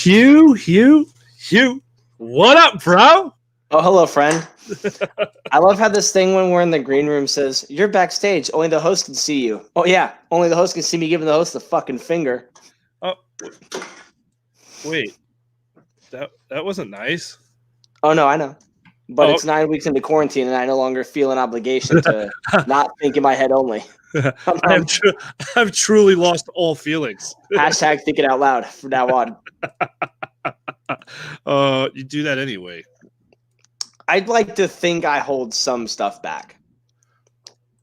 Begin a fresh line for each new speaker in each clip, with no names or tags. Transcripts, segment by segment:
Hugh. What up, bro?
Oh, hello, friend. I love how this thing when we're in the green room says, "You're backstage. Only the host can see you." Oh, yeah. Only the host can see me giving the host the fucking finger.
Oh, wait. That wasn't nice.
Oh, no, I know. But it's 9 weeks into quarantine, and I no longer feel an obligation to not think in my head only.
I've truly lost all feelings.
Hashtag thinking out loud from now on.
You do that anyway.
I'd like to think I hold some stuff back.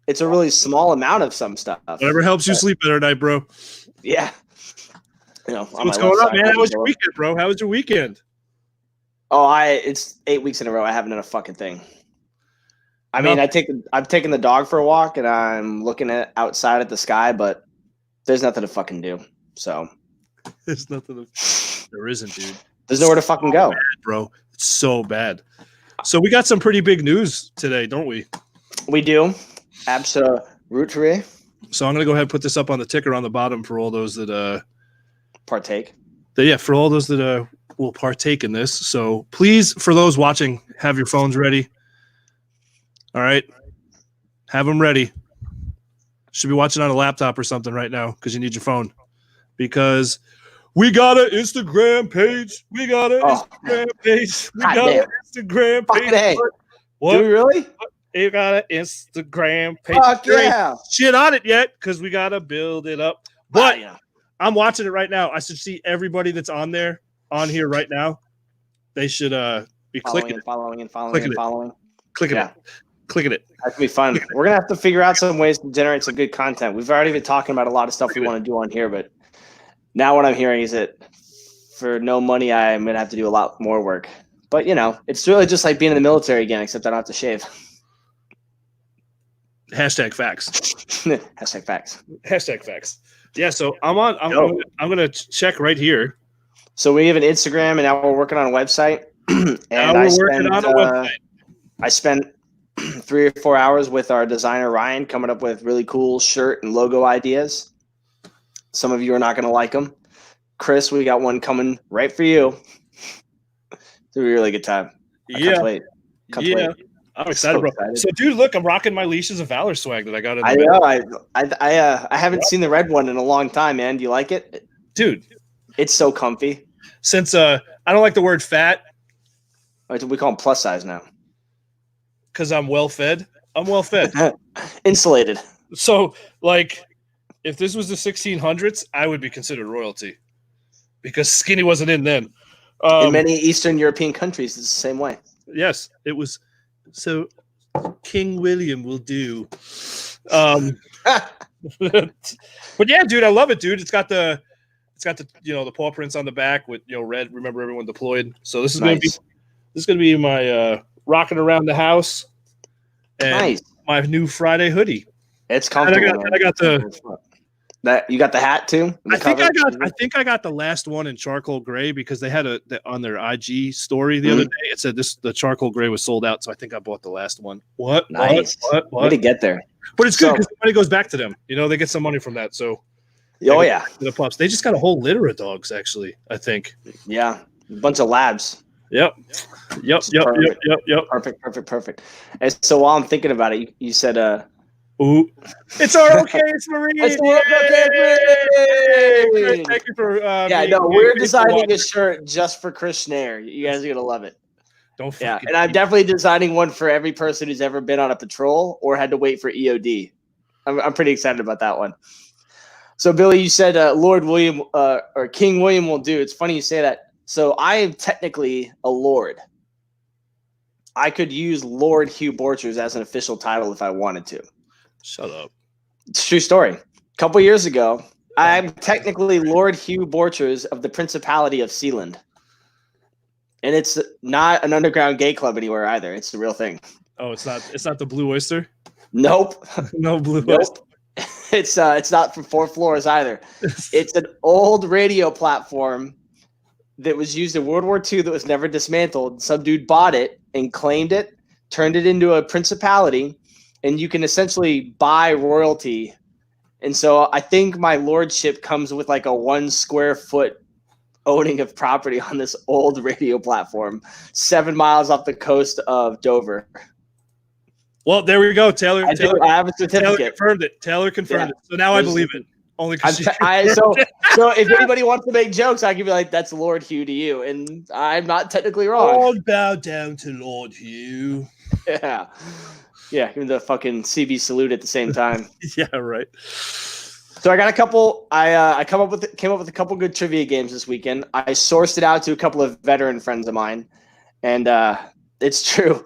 It's a really small amount of some stuff.
Whatever helps you sleep better night, bro.
Yeah. You know,
what's going on, man? How was your weekend, bro? How was your weekend?
Oh, it's 8 weeks in a row. I haven't done a fucking thing. I mean, I've taken the dog for a walk and I'm looking outside at the sky, but there's nothing to fucking do. So
there's nothing. There isn't, dude.
There's nowhere to fucking go,
bad, bro. It's so bad. So we got some pretty big news today, don't we?
We do. Absolutely.
So I'm gonna go ahead and put this up on the ticker on the bottom for all those that
partake.
For all those that will partake in this. So please, for those watching, have your phones ready. All right, have them ready. Should be watching on a laptop or something right now because you need your phone. Because we got an Instagram page. We got an Instagram page. We got an Instagram page.
What? Do we really?
You got an Instagram page.
Fuck yeah.
Shit on it yet because we got to build it up. But I'm watching it right now. I should see everybody that's on here right now. They should be clicking it.
Following.
Clicking it. Clicking it.
That's gonna be fun. We're gonna have to figure out some ways to generate some good content. We've already been talking about a lot of stuff we want to do on here, but now what I'm hearing is that for no money, I'm gonna have to do a lot more work. But you know, it's really just like being in the military again, except I don't have to shave.
Hashtag facts.
Hashtag facts.
Hashtag facts. Yeah. So I'm gonna check right here.
So we have an Instagram, and now we're working on a website. And I spent 3 or 4 hours with our designer Ryan coming up with really cool shirt and logo ideas. Some of you are not going to like them. Chris, we got one coming right for you. It's a really good time. Can't wait.
I'm excited, bro. So, dude, look, I'm rocking my Leashes of Valor swag that I got.
I know. I haven't seen the red one in a long time, man. Do you like it,
dude?
It's so comfy.
Since I don't like the word fat.
We call them plus size now.
Because I'm well fed.
Insulated.
So, like, if this was the 1600s, I would be considered royalty because skinny wasn't in then.
In many Eastern European countries, it's the same way.
Yes, it was. So, King William will do. But yeah, dude, I love it, dude. It's got the the paw prints on the back with red. Remember, everyone deployed. So this is gonna be my rocking around the house. And my new Friday hoodie.
It's comfortable.
And I got
you got the hat too.
I think I got the last one in charcoal gray because they had on their IG story the other day. It said the charcoal gray was sold out, so I think I bought the last one. What?
Nice. What? Way to get there.
But it's good because the money goes back to them. They get some money from that. So. The pups. They just got a whole litter of dogs. Actually, I think.
Yeah, a bunch of labs.
Yep.
Perfect. And so while I'm thinking about it, you said,
"Ooh, it's our case, Marie." Thank you for.
We're designing a shirt just for Chris Schneier. You guys are gonna love it. And I'm definitely designing one for every person who's ever been on a patrol or had to wait for EOD. I'm pretty excited about that one. So Billy, you said Lord William or King William will do. It's funny you say that. So I am technically a lord. I could use Lord Hugh Borchers as an official title if I wanted to.
Shut up.
It's a true story. A couple years ago, I'm technically Lord Hugh Borchers of the Principality of Sealand. And it's not an underground gay club anywhere either. It's the real thing.
Oh, it's not the Blue Oyster?
Nope.
No Blue Oyster.
It's not from 4 floors either. It's an old radio platform that was used in World War II that was never dismantled. Some dude bought it and claimed it, turned it into a principality, and you can essentially buy royalty. And so I think my lordship comes with like a 1 square foot owning a property on this old radio platform 7 miles off the coast of Dover.
Well, there we go, Taylor.
I have a certificate.
Taylor confirmed it. So now I believe it. Only because
so if anybody wants to make jokes, I can be like, "That's Lord Hugh to you," and I'm not technically wrong.
All bow down to Lord Hugh.
Yeah, give me the fucking CB salute at the same time.
Yeah, right.
So I got a couple. I came up with a couple good trivia games this weekend. I sourced it out to a couple of veteran friends of mine, and it's true.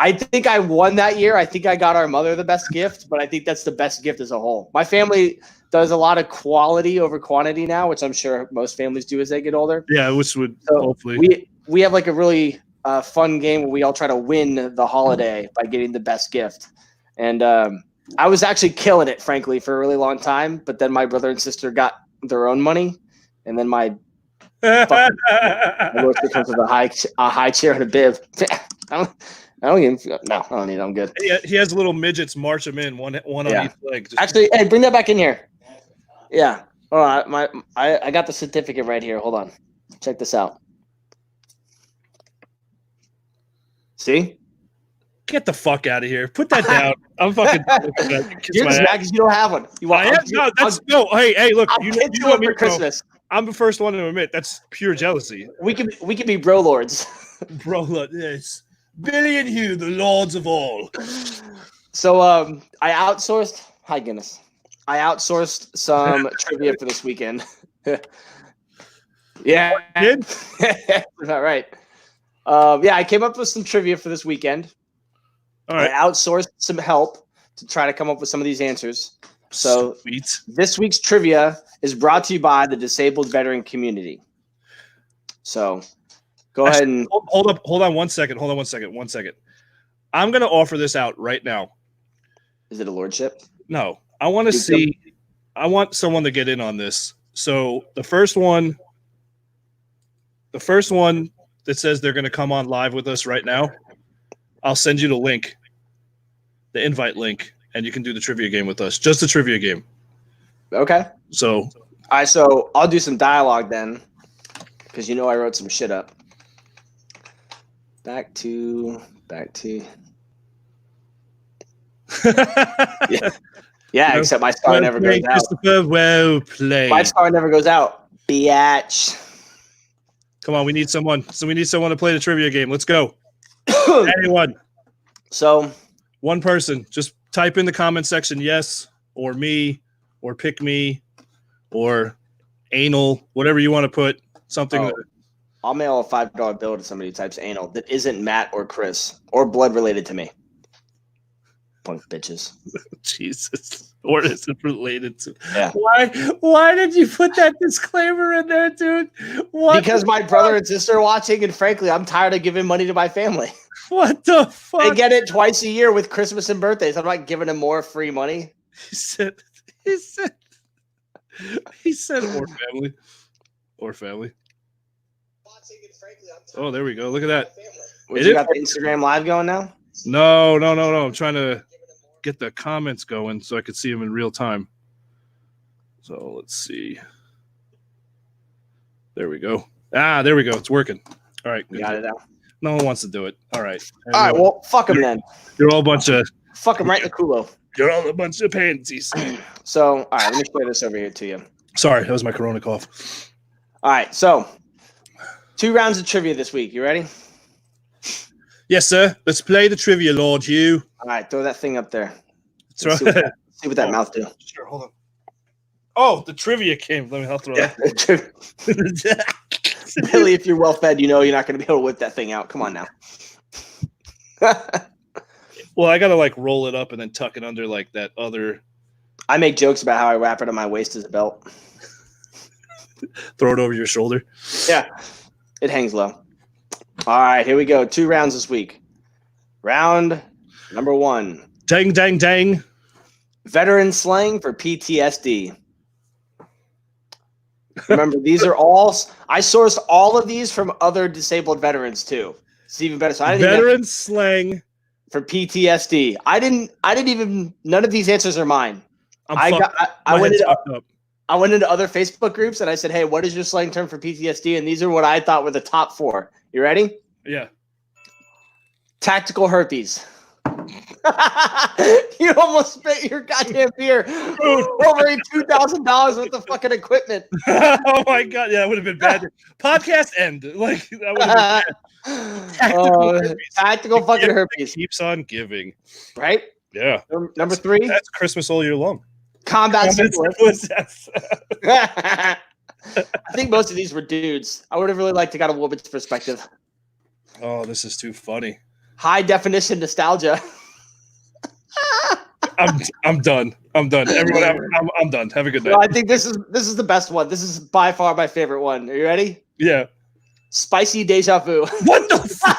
I think I won that year. I think I got our mother the best gift, but I think that's the best gift as a whole. My family does a lot of quality over quantity now, which I'm sure most families do as they get older.
Yeah, which would hopefully
we have like a really fun game where we all try to win the holiday by getting the best gift. And I was actually killing it, frankly, for a really long time. But then my brother and sister got their own money, and then my lord comes with a high chair and a bib. I don't need it. I'm good.
He has little midgets march him in, one on each leg.
Actually, hey, bring that back in here. Yeah. Hold on. I got the certificate right here. Hold on. Check this out. See?
Get the fuck out of here. Put that down. I'm fucking.
You're just mad because you don't have one.
Hey, look.
You know me for Christmas.
I'm the first one to admit that's pure jealousy.
We could be bro lords.
Bro lord, yes. Billy and Hugh, the lords of all.
So I outsourced. Hi, Guinness. I outsourced some trivia for this weekend. Yeah.
Did?
All right. I came up with some trivia for this weekend.
All right.
I outsourced some help to try to come up with some of these answers. So
Sweet.
This week's trivia is brought to you by the disabled veteran community. So go ahead and
hold on 1 second. I'm going to offer this out right now.
Is it a lordship?
No. I want someone to get in on this. So the first one that says they're going to come on live with us right now, I'll send you the link, the invite link, and you can do the trivia game with us. Just a trivia game.
Okay.
So,
all right. So I'll do some dialogue then, because I wrote some shit up. Back to. Yeah, except my star never goes out.
Well played.
My star never goes out. Biatch.
Come on, we need someone. So we need someone to play the trivia game. Let's go. Anyone.
So
one person. Just type in the comment section yes, or me, or pick me, or anal, whatever you want to put. Something.
I'll mail a $5 bill to somebody who types anal that isn't Matt or Chris or blood related to me. Punk bitches.
Jesus. Or is it related to?
Yeah.
Why did you put that disclaimer in there, dude?
Because my brother and sister are watching, and frankly, I'm tired of giving money to my family.
What the fuck?
They get it twice a year with Christmas and birthdays. I'm not giving them more free money.
He said or family. Oh, there we go. Look at that.
You got the Instagram live going now?
No. I'm trying to get the comments going so I could see them in real time. So let's see. There we go. There we go. It's working. All right.
Got it out.
No one wants to do it. All right.
All right. Well, fuck them then.
You're all a bunch of.
Fuck them right in the culo.
You're all a bunch of pansies.
So, all right. Let me share this over here to you.
Sorry, that was my Corona cough.
All right. So, 2 rounds of trivia this week. You ready?
Yes, sir. Let's play the trivia, Lord Hugh.
All right, throw that thing up there.
That's right.
See what that mouth do.
Sure, hold on. Oh, the trivia came. I'll throw it.
Billy, if you're well fed, you're not going to be able to whip that thing out. Come on now.
Well, I got to roll it up and then tuck it under that other.
I make jokes about how I wrap it on my waist as a belt.
Throw it over your shoulder.
Yeah, it hangs low. All right, here we go. 2 rounds this week. Round number 1.
Dang, dang, dang.
Veteran slang for PTSD. Remember, these are all. I sourced all of these from other disabled veterans too. It's even better. So I didn't
veteran slang
for PTSD. I didn't even. None of these answers are mine.
I went up.
I went into other Facebook groups and I said, hey, what is your slang term for PTSD? And these are what I thought were the top 4. You ready?
Yeah.
Tactical herpes. You almost spit your goddamn beer over $2,000 worth of fucking equipment.
Oh my god, yeah, that would have been bad. Podcast end. Like that would have been bad.
Tactical fucking herpes
keeps on giving.
Right?
Yeah.
Number 3.
That's Christmas all year long.
Combat syphilis. I think most of these were dudes. I would have really liked to got a woman's perspective.
Oh, this is too funny.
High definition nostalgia.
I'm done. Everyone, I'm done. Have a good night.
Well, I think this is the best one. This is by far my favorite one. Are you ready?
Yeah.
Spicy deja vu.
What the fuck?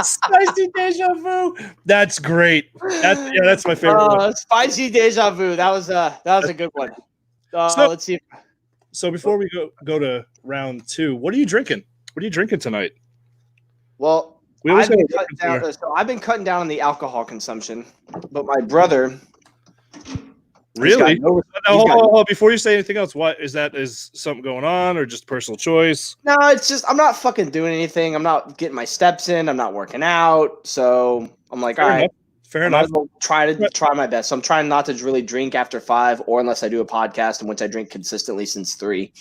Spicy deja vu. That's great. That's my favorite one.
Spicy deja vu. That was a good one. Let's see.
So before we go to round 2, what are you drinking? What are you drinking tonight?
Well, I've been cutting down on the alcohol consumption, but my brother.
Really? Hold on. Before you say anything else, what is that? Is something going on or just personal choice?
No, it's just I'm not fucking doing anything. I'm not getting my steps in. I'm not working out. So I'm like, all right.
Fair enough.
Try my best. So I'm trying not to really drink after 5 or unless I do a podcast in which I drink consistently since 3.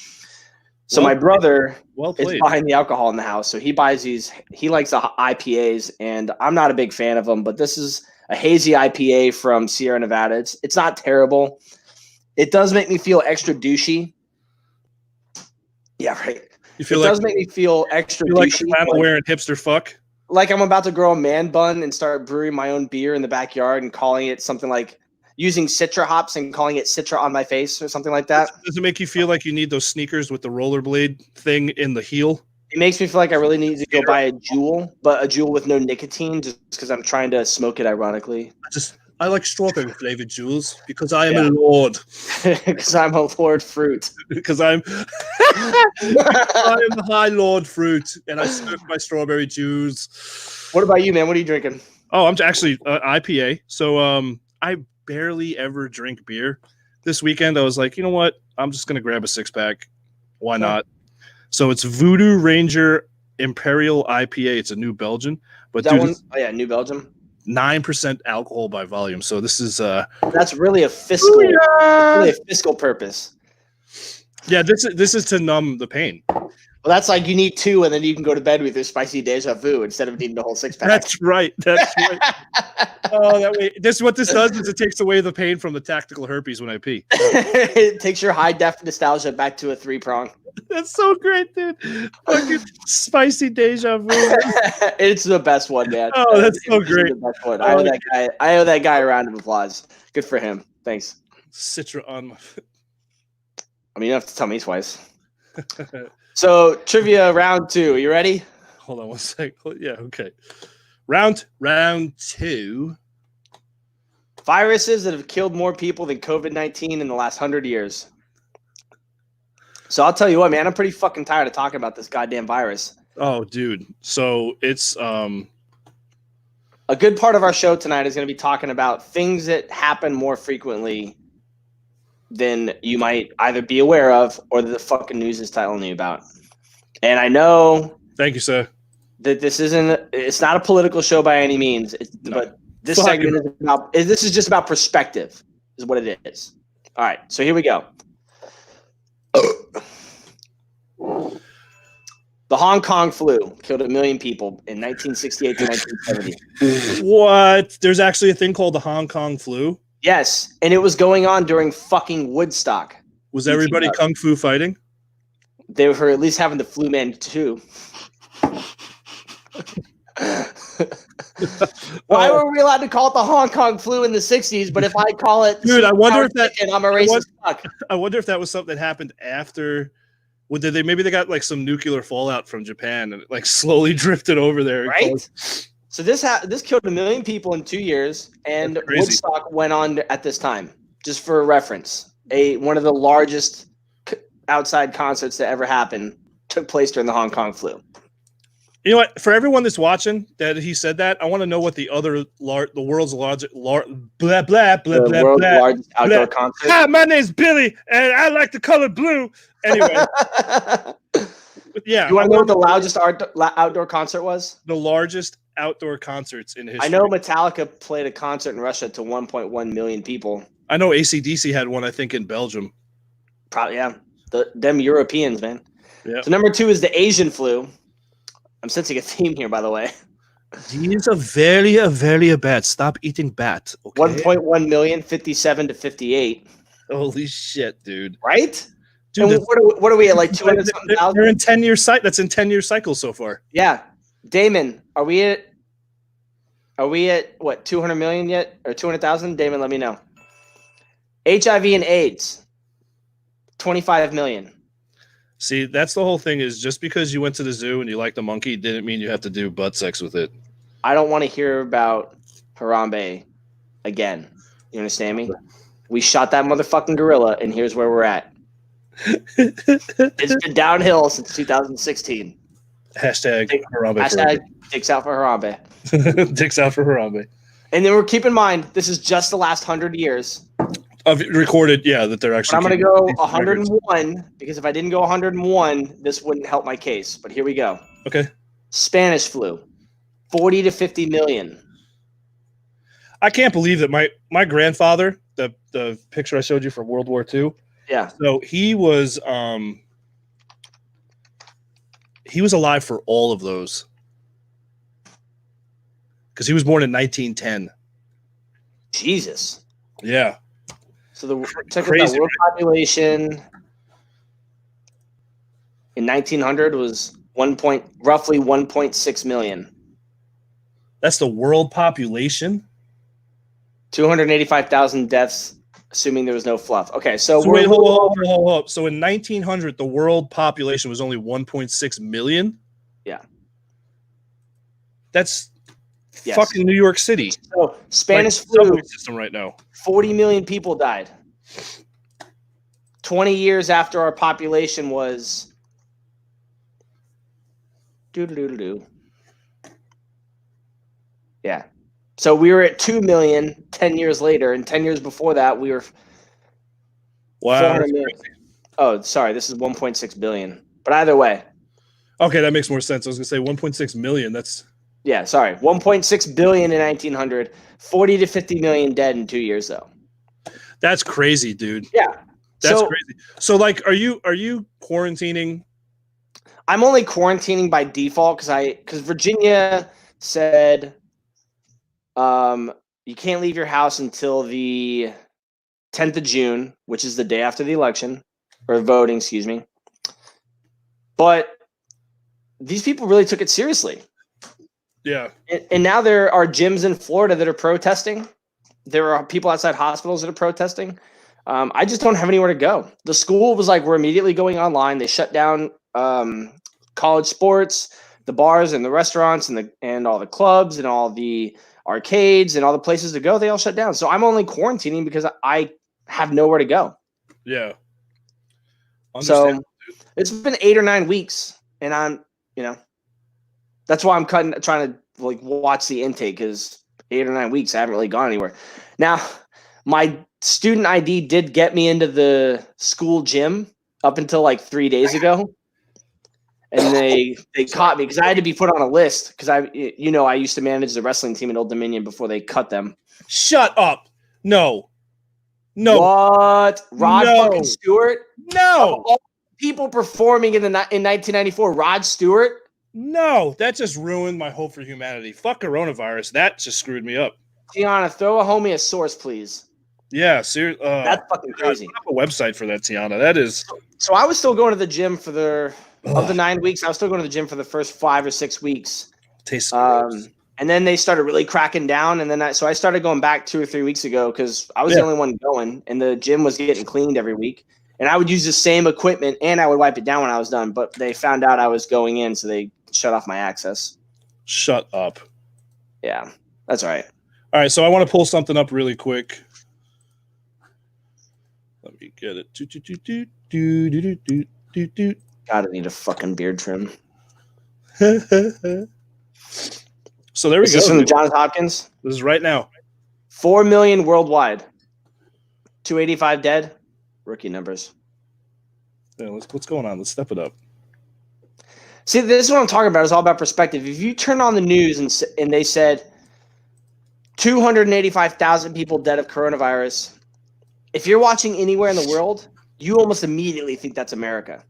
So my brother is behind the alcohol in the house. So he buys these. He likes the IPAs, and I'm not a big fan of them. But this is a hazy IPA from Sierra Nevada. It's not terrible. It does make me feel extra douchey. Yeah, right.
You feel
does make me feel extra douchey.
Like flannel wearing hipster fuck.
Like I'm about to grow a man bun and start brewing my own beer in the backyard and calling it something like using Citra hops and calling it Citra on my face or something like that.
Does it make you feel like you need those sneakers with the rollerblade thing in the heel?
It makes me feel like I really need to go buy a Juul, but a Juul with no nicotine just because I'm trying to smoke it ironically.
I like strawberry flavored Juuls because I am a lord.
Because I'm a lord fruit.
Because I am the high lord fruit, and I smoke my strawberry juice.
What about you, man? What are you drinking?
Oh, I'm actually IPA. So I barely ever drink beer. This weekend, I was like, you know what? I'm just gonna grab a 6-pack. Why not? So it's Voodoo Ranger Imperial IPA. It's a New Belgian, but
New Belgium.
9% alcohol by volume. So this is
that's really a fiscal purpose.
Yeah, this is to numb the pain.
Well, that's like you need 2, and then you can go to bed with your spicy deja vu instead of needing the whole 6-pack.
That's right. Oh, that way. What this does is it takes away the pain from the tactical herpes when I pee.
It takes your high def nostalgia back to a 3-prong.
That's so great, dude. Fucking spicy deja vu.
It's the best one, man.
Oh, that's so great.
The best one. I owe that guy a round of applause. Good for him. Thanks.
Citra on my.
I mean, you don't have to tell me twice. So, trivia round 2. You ready?
Hold on one sec. Yeah, okay. Round 2.
Viruses that have killed more people than COVID-19 in the last 100 years. So I'll tell you what, man, I'm pretty fucking tired of talking about this goddamn virus.
Oh, dude. So it's
a good part of our show tonight is going to be talking about things that happen more frequently than you might either be aware of or that the fucking news is telling you about. And I know.
Thank you, sir.
That it's not a political show by any means, but this segment this is just about perspective, is what it is. All right, so here we go. The Hong Kong flu killed 1 million people in 1968 to 1970.
What? There's actually a thing called the Hong Kong flu?
Yes, and it was going on during fucking Woodstock.
Was everybody kung fu fighting?
They were at least having the flu man too. Why were we allowed to call it the Hong Kong flu in the 60s, but if I call it
dude, I wonder if that
I'm a racist fuck.
I wonder if that was something that happened after. Maybe they got like some nuclear fallout from Japan and it like slowly drifted over there.
Right? So this killed 1 million people in 2 years, and Woodstock went on at this time. Just for reference, one of the largest outside concerts that ever happened took place during the Hong Kong flu.
You know what? For everyone that's watching that he said that, I want to know what the world's largest
largest outdoor concert.
Hi, my name's Billy, and I like the color blue. Anyway, yeah.
You want to know what the largest outdoor concert was?
The largest outdoor concerts in history.
I know Metallica played a concert in Russia to 1.1 million people.
I know AC/DC had one, I think, in Belgium.
Probably, yeah. Them Europeans, man.
Yeah.
So number 2 is the Asian flu. I'm sensing a theme here, by the way.
These are very bad. Stop eating bat. Okay?
1.1 million, 57 to 58.
Holy shit, dude!
Right?
Dude,
and what are we at? Like 200 something thousand?
They're in 10-year cycle. That's in 10-year cycles so far.
Yeah, Damon, are we at what 200 million yet or 200,000? Damon, let me know. HIV and AIDS, 25 million.
See, that's the whole thing. Is just because you went to the zoo and you like the monkey didn't mean you have to do butt sex with it.
I don't want to hear about Harambe again. You understand me? We shot that motherfucking gorilla, and here's where we're at. It's been downhill since 2016.
Hashtag Harambe.
Hashtag dicks out for Harambe.
Dicks out for Harambe.
And then we're keep in mind, this is just the last 100 years.
Of recorded, yeah, that they're actually.
But I'm going to go 101 because if I didn't go 101, this wouldn't help my case. But here we go.
Okay.
Spanish flu, 40 to 50 million.
I can't believe that my grandfather, the picture I showed you for World War II.
Yeah.
So he was alive for all of those because he was born in 1910.
Jesus.
Yeah.
So check out the world population in 1900 was roughly 1.6 million.
That's the world population.
285,000 deaths, assuming there was no fluff. Okay, so
wait, hold up. So in 1900, the world population was only 1.6 million.
Yeah.
That's fucking New York City.
So Spanish flu
system right now.
40 million people died. 20 years after our population was Yeah. So we were at 2 million 10 years later, and 10 years before that we were
wow.
Oh, sorry, this is 1.6 billion. But either way.
Okay, that makes more sense. I was going to say 1.6 million. That's
Yeah, sorry. 1.6 billion in 1900, 40 to 50 million dead in 2 years though.
That's crazy, dude.
Yeah.
That's crazy. So like are you quarantining?
I'm only quarantining by default because Virginia said you can't leave your house until the 10th of June, which is the day after the election or voting, excuse me. But these people really took it seriously.
Yeah.
And now there are gyms in Florida that are protesting. There are people outside hospitals that are protesting. I just don't have anywhere to go. The school was like, we're immediately going online. They shut down college sports, the bars and the restaurants and all the clubs and all the arcades and all the places to go. They all shut down. So I'm only quarantining because I have nowhere to go.
Yeah.
So it's been 8 or 9 weeks, and I'm, that's why I'm trying to like watch the intake because 8 or 9 weeks I haven't really gone anywhere. Now, my student ID did get me into the school gym up until like 3 days ago. And they caught me because I had to be put on a list because I used to manage the wrestling team at Old Dominion before they cut them.
Shut up. No.
What? Rod fucking Stewart?
No.
All people performing in 1994, Rod Stewart?
No, that just ruined my hope for humanity. Fuck coronavirus. That just screwed me up.
Tiana, throw a homie a source, please.
Yeah, seriously.
That's fucking crazy.
I have a website for that, Tiana. That is.
So I was still going to the gym of the 9 weeks. I was still going to the gym for the first 5 or 6 weeks.
Tastes
and then they started really cracking down. And then I started going back 2 or 3 weeks ago because I was the only one going, and the gym was getting cleaned every week. And I would use the same equipment, and I would wipe it down when I was done. But they found out I was going in, so they shut off my access.
Shut up.
Yeah, that's all right.
All right, so I want to pull something up really quick. Let me get it.
Gotta need a fucking beard trim.
So there we go.
This is from Johns Hopkins.
This is right now.
4 million worldwide. 285 dead. Rookie numbers.
Yeah, what's going on? Let's step it up.
See, this is what I'm talking about. It's all about perspective. If you turn on the news and they said 285,000 people dead of coronavirus, if you're watching anywhere in the world, you almost immediately think that's America.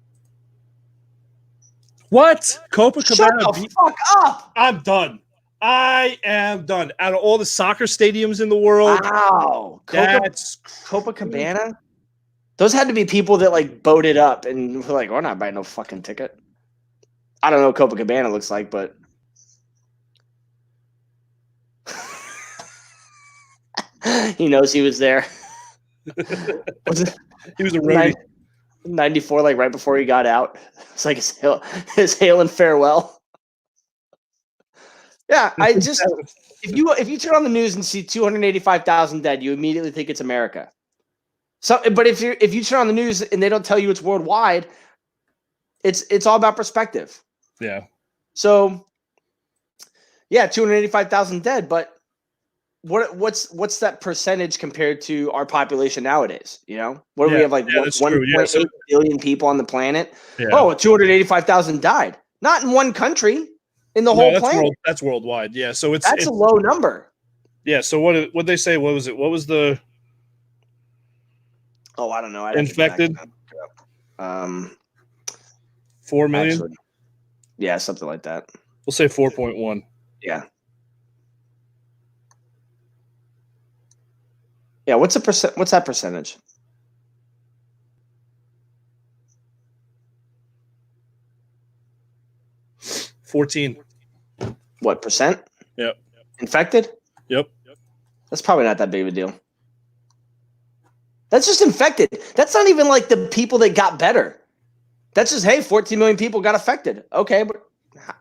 What? Copacabana?
Shut the fuck up!
I'm done. I am done. Out of all the soccer stadiums in the world,
wow,
that's
Copacabana. Those had to be people that like boated up and were like, "We're not buying no fucking ticket." I don't know what Copacabana looks like, but he knows he was there.
He was a roadie.
94, like right before he got out. It's like his hail and farewell. Yeah, I just if you turn on the news and see 285,000 dead, you immediately think it's America. So, but if you turn on the news and they don't tell you it's worldwide, it's all about perspective.
Yeah.
So, yeah, 285,000 dead, but what's that percentage compared to our population nowadays? You know, what do we have, like 1.8 billion people on the planet? Yeah. Oh, 285,000 died. Not in one country, in the whole planet.
That's worldwide. Yeah, so it's
a low number.
Yeah. So what they say? What was it? What was the?
Oh, I don't know.
Infected. 4 million.
Actually, yeah, something like that.
We'll say 4.1.
Yeah. Yeah, what's that percentage?
$14.
What percent?
Yep.
Infected?
Yep.
That's probably not that big of a deal. That's just infected. That's not even like the people that got better. That's just, hey, 14 million people got affected. Okay, but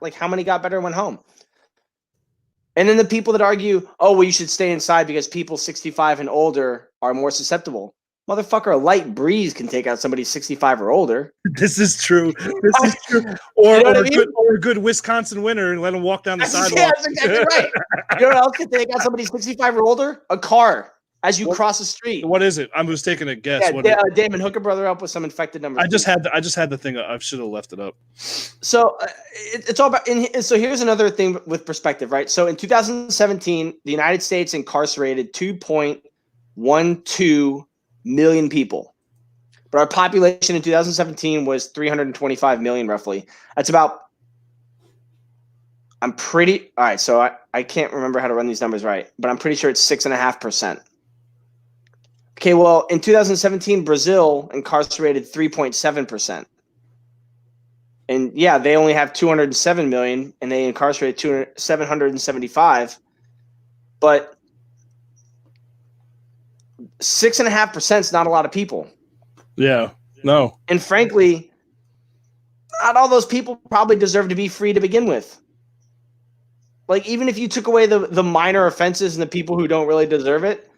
like how many got better and went home? And then the people that argue, oh, well, you should stay inside because people 65 and older are more susceptible. Motherfucker, a light breeze can take out somebody 65 or older.
This is true. This is true. Or, you know or a good Wisconsin winter and let them walk down the sidewalk.
Yeah, that's exactly right. You know what else can take out somebody 65 or older? A car as you cross the street.
What is it? I was taking a guess.
Yeah, Damon, hook a brother up with some infected numbers.
I just had the thing. I should have left it up.
So it's all about. So here's another thing with perspective, right? So in 2017, the United States incarcerated 2.12 million people, but our population in 2017 was 325 million, roughly. That's about. All right. So I can't remember how to run these numbers right, but I'm pretty sure it's 6.5%. Okay, well, in 2017, Brazil incarcerated 3.7%. And yeah, they only have 207 million, and they incarcerate 775. But 6.5% is not a lot of people.
Yeah, no.
And frankly, not all those people probably deserve to be free to begin with. Like, even if you took away the minor offenses and the people who don't really deserve it,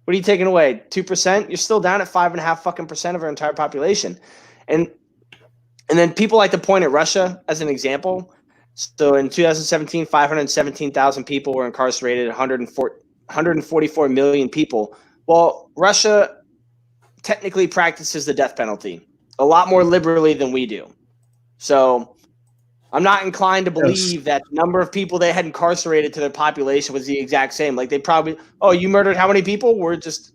what are you taking away? 2%? You're still down at 5.5% of our entire population. And then people like to point at Russia as an example. So in 2017, 517,000 people were incarcerated, 144 million people. Well, Russia technically practices the death penalty a lot more liberally than we do. So I'm not inclined to believe that the number of people they had incarcerated to their population was the exact same. Like, they probably, oh, you murdered how many people? We're just,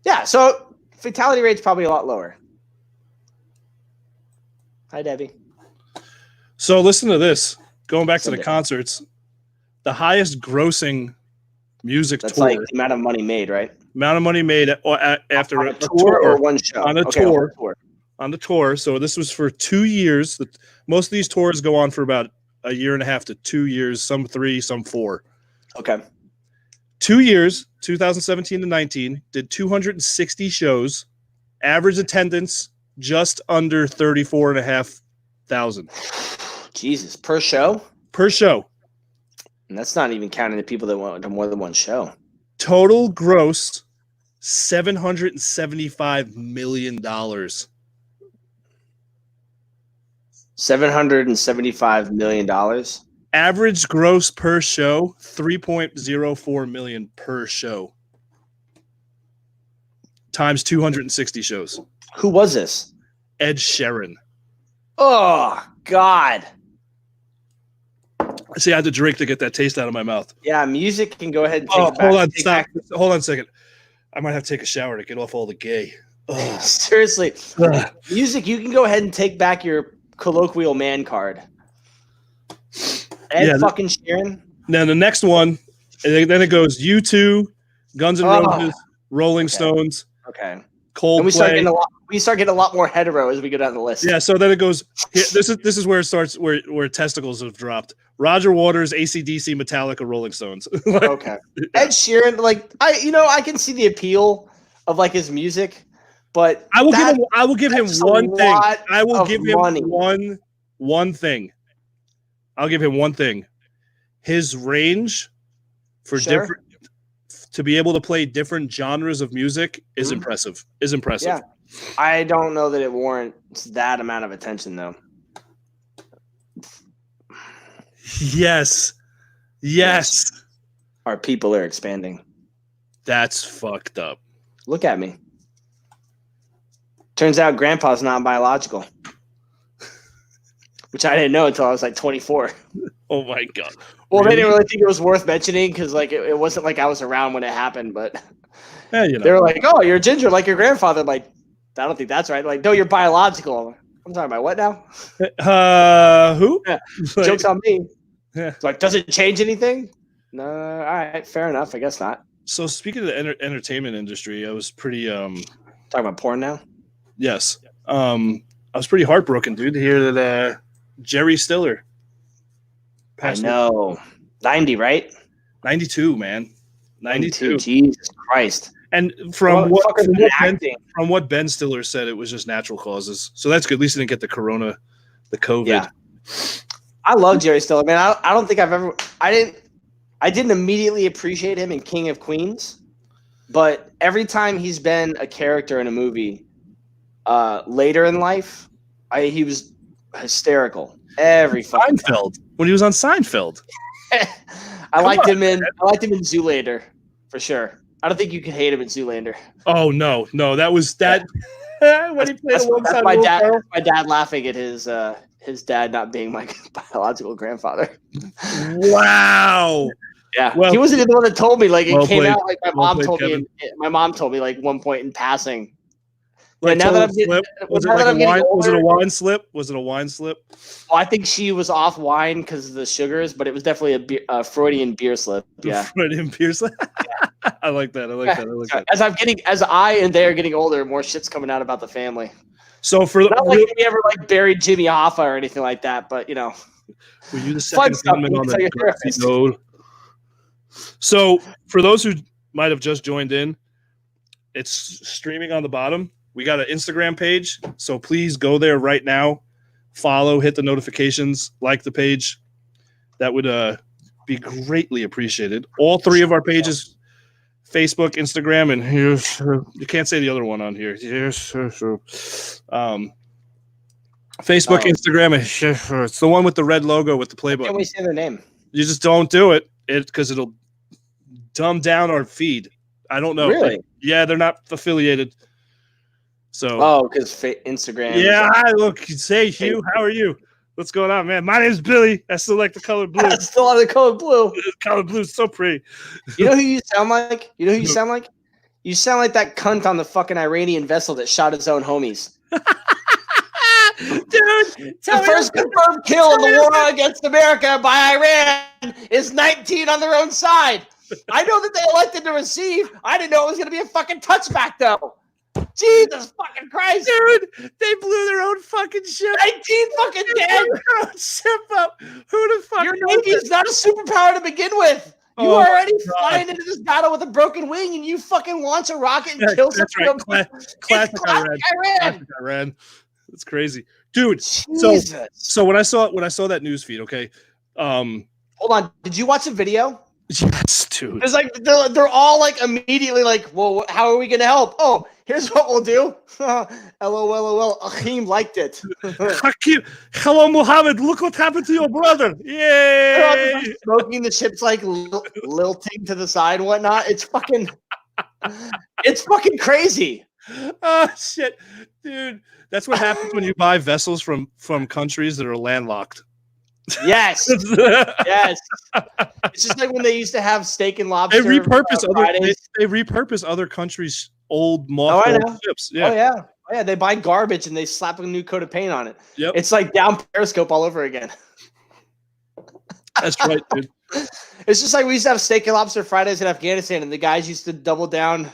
yeah. So fatality rate's probably a lot lower. Hi, Debbie.
So listen to this. Going back to the concerts, the highest grossing music
That's
tour.
Like the amount of money made, right?
Amount of money made after
a tour or one show?
On a tour. On the tour. So this was for 2 years. Most of these tours go on for about a year and a half to 2 years, some 3, some 4.
Okay.
2 years, 2017 to 19, did 260 shows, average attendance just under 34,500.
Jesus, per show?
Per show.
And that's not even counting the people that went to more than one show.
Total gross, $775 million.
$775 million.
Average gross per show, 3.04 million per show. Times 260 shows.
Who was this?
Ed Sheeran.
Oh, God.
See, I had to drink to get that taste out of my mouth.
Yeah, music can go ahead and take it back.
Hold on, stop. Hold on a second. I might have to take a shower to get off all the gay. Ugh.
Seriously. Music, you can go ahead and take back your colloquial man card. Ed fucking Sheeran.
Now the next one, and then it goes U2, Guns N' Roses, Rolling Stones.
Okay.
Coldplay.
And we start getting a lot more hetero as we go down the list.
Yeah, so then it goes. This is where it starts. Where testicles have dropped. Roger Waters, AC/DC, Metallica, Rolling Stones.
Okay. Ed Sheeran, like I can see the appeal of like his music, but
I will give him one thing. I will give him one thing. I'll give him one thing. His range for different to be able to play different genres of music is impressive. Yeah.
I don't know that it warrants that amount of attention though.
Yes.
Our people are expanding.
That's fucked up.
Look at me. Turns out grandpa's not biological. Which I didn't know until I was like 24.
Oh my God.
Well, really? They didn't really think it was worth mentioning because like it wasn't like I was around when it happened, but they were like, "Oh, you're ginger like your grandfather." Like, I don't think that's right. Like, no, you're biological. I'm talking about what now?
Who?
Yeah. Joke's on me. Yeah. Like, does it change anything? No. All right, fair enough. I guess not.
So speaking of the entertainment industry, I was pretty
talking about porn now.
Yes. I was pretty heartbroken, dude, to hear that Jerry Stiller
passed away. I know. 90, right?
92, man. 92.
Jesus Christ.
And from what Ben Stiller said, it was just natural causes. So that's good. At least he didn't get the corona, the COVID.
Yeah. I love Jerry Stiller, man. I don't think I didn't immediately appreciate him in King of Queens, but every time he's been a character in a movie later in life, he was hysterical. Every
Seinfeld. When he was on Seinfeld.
I liked him in Zoolander for sure. I don't think you could hate him in Zoolander.
Oh no, that was that when he played alongside
my dad laughing at his dad not being my biological grandfather.
Wow.
Yeah, well, he wasn't the one that told me. Like it came out like my mom told me. My mom told me like one point in passing.
Like now that I'm getting, was it a wine slip? Was it a wine slip?
Well, I think she was off wine because of the sugars, but it was definitely a Freudian beer slip. Yeah,
Freudian beer slip. I like that. I like that.
As I and they are getting older, more shit's coming out about the family.
So for
not like we ever like buried Jimmy Hoffa or anything like that, but you know,
were you the second on the node? So for those who might have just joined in, it's streaming on the bottom. We got an Instagram page, so please go there right now. Follow, hit the notifications, like the page. That would be greatly appreciated. All three of our pages, Facebook, Instagram, and here's you can't say the other one on here. Facebook, Instagram, and it's the one with the red logo with the play button.
Can we say their name?
You just don't do it because it'll dumb down our feed. I don't know.
Really?
Yeah, they're not affiliated.
So because Instagram.
Yeah, hi, look. Say Hugh, how are you? What's going on, man? My name's Billy. I still like the color blue.
I still like the color blue.
Color blue is so pretty.
You know who you sound like? You sound like? You sound like that cunt on the fucking Iranian vessel that shot his own homies.
Dude,
the first confirmed kill in the war against America by Iran is 19 on their own side. I know that they elected to receive. I didn't know it was going to be a fucking touchback, though. Jesus fucking Christ.
Dude, they blew their own fucking ship.
19 fucking dead.
Their own ship up. Who the fuck?
Your Navy is not a superpower to begin with. You are already flying into this battle with a broken wing, and you fucking launch a rocket and kill someone.
Right. Classic Iran. That's crazy, dude.
Jesus.
So when I saw that news feed, okay.
Hold on. Did you watch the video?
Yes, dude.
It's like they're all like immediately like, well, how are we gonna help? Oh, Here's what we'll do. LOL. Hakeem liked it.
Hakeem, hello, Muhammad. Look what happened to your brother. Yay!
Smoking the chips like lilting to the side and whatnot. It's fucking crazy.
Oh shit, dude. That's what happens when you buy vessels from countries that are landlocked.
Yes. Yes. It's just like when they used to have steak and lobster.
They repurpose other countries' old mothballed ships. Yeah.
Oh yeah. They buy garbage and they slap a new coat of paint on it.
Yep.
It's like down Periscope all over again.
That's right, dude.
It's just like we used to have steak and lobster Fridays in Afghanistan, and the guys used to double down.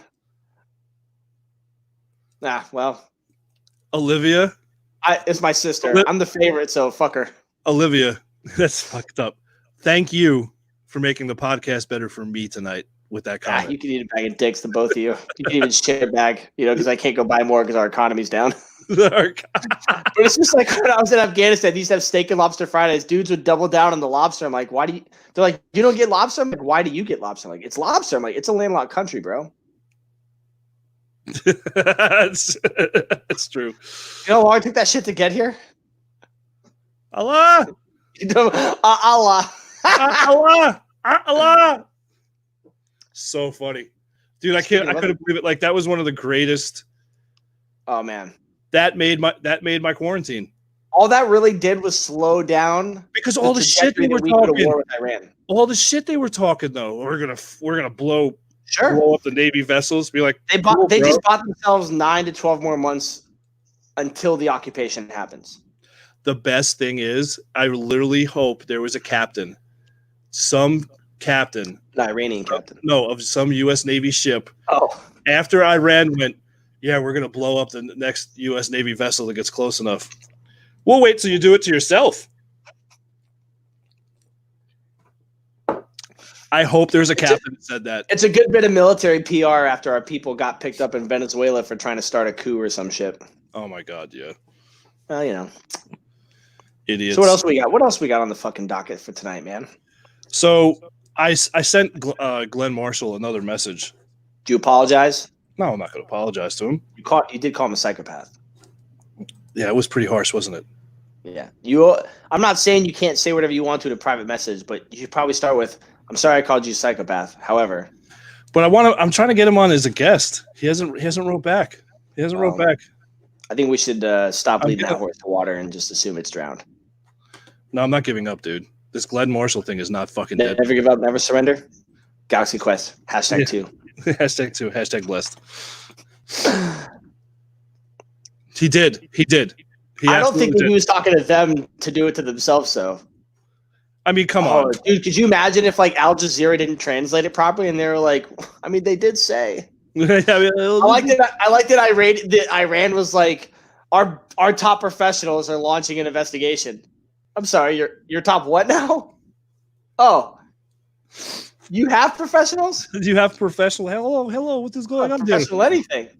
Olivia.
It's my sister. I'm the favorite, so fuck her.
Olivia, that's fucked up. Thank you for making the podcast better for me tonight with that comment.
You can eat a bag of dicks, the both of you. You can even share a bag, because I can't go buy more because our economy's down. But it's just like when I was in Afghanistan, they used to have steak and lobster Fridays. Dudes would double down on the lobster. I'm like, why do you? They're like, you don't get lobster? I'm like, why do you get lobster? I'm like, it's lobster. I'm like, it's a landlocked country, bro.
It's true.
You know how long it took that shit to get here?
Allah.
Allah.
Allah. So funny. Dude, I couldn't believe it. Like, that was one of the greatest.
Oh man.
That made my quarantine.
All that really did was slow down
because all the shit they were talking.
War with Iran.
All the shit they were talking though. We're gonna blow up the Navy vessels. Be like
they just bought themselves 9 to 12 more months until the occupation happens.
The best thing is, I literally hope there was a captain, an Iranian captain, of some U.S. Navy ship.
Oh,
after Iran went, yeah, we're gonna blow up the next U.S. Navy vessel that gets close enough. We'll wait till you do it to yourself. I hope there's a captain that said that.
It's a good bit of military PR after our people got picked up in Venezuela for trying to start a coup or some shit.
Oh my god, yeah.
Well,
idiots.
So what else we got? What else we got on the fucking docket for tonight, man?
So I sent Glenn Marshall another message.
Do you apologize?
No, I'm not going to apologize to him.
You did call him a psychopath.
Yeah, it was pretty harsh, wasn't it?
Yeah. I'm not saying you can't say whatever you want to in a private message, but you should probably start with, I'm sorry I called you a psychopath. However.
But I'm trying to get him on as a guest. He hasn't wrote back. Wrote back.
I think we should stop leading that horse to water and just assume it's drowned.
No, I'm not giving up, dude. This Glenn Marshall thing is not fucking dead.
Never give up, never surrender. Galaxy Quest. #2.
#2. #blessed. He did.
I don't think he was talking to them to do it to themselves, though.
I mean, come on.
Dude, could you imagine if like Al Jazeera didn't translate it properly and they were like, I mean, they did say. I like that Iran was like, our top professionals are launching an investigation. I'm sorry, you're top what now? Oh. You have professionals?
You have professional. Hello. What is going on there?
Professional anything.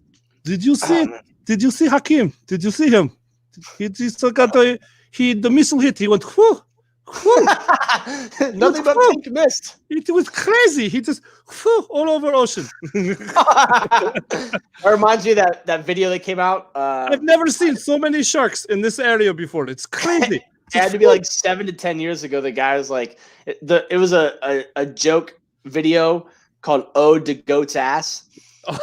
Did you see Hakeem? Did you see him? He still got the missile hit. He went, whew.
Nothing but pink mist.
It was crazy. He just all over ocean.
It reminds me of that video that came out.
I've never seen so many sharks in this area before. It's crazy.
It had to be like 7 to 10 years ago. The guy was like, it was a joke video called "Ode to Goat's Ass." You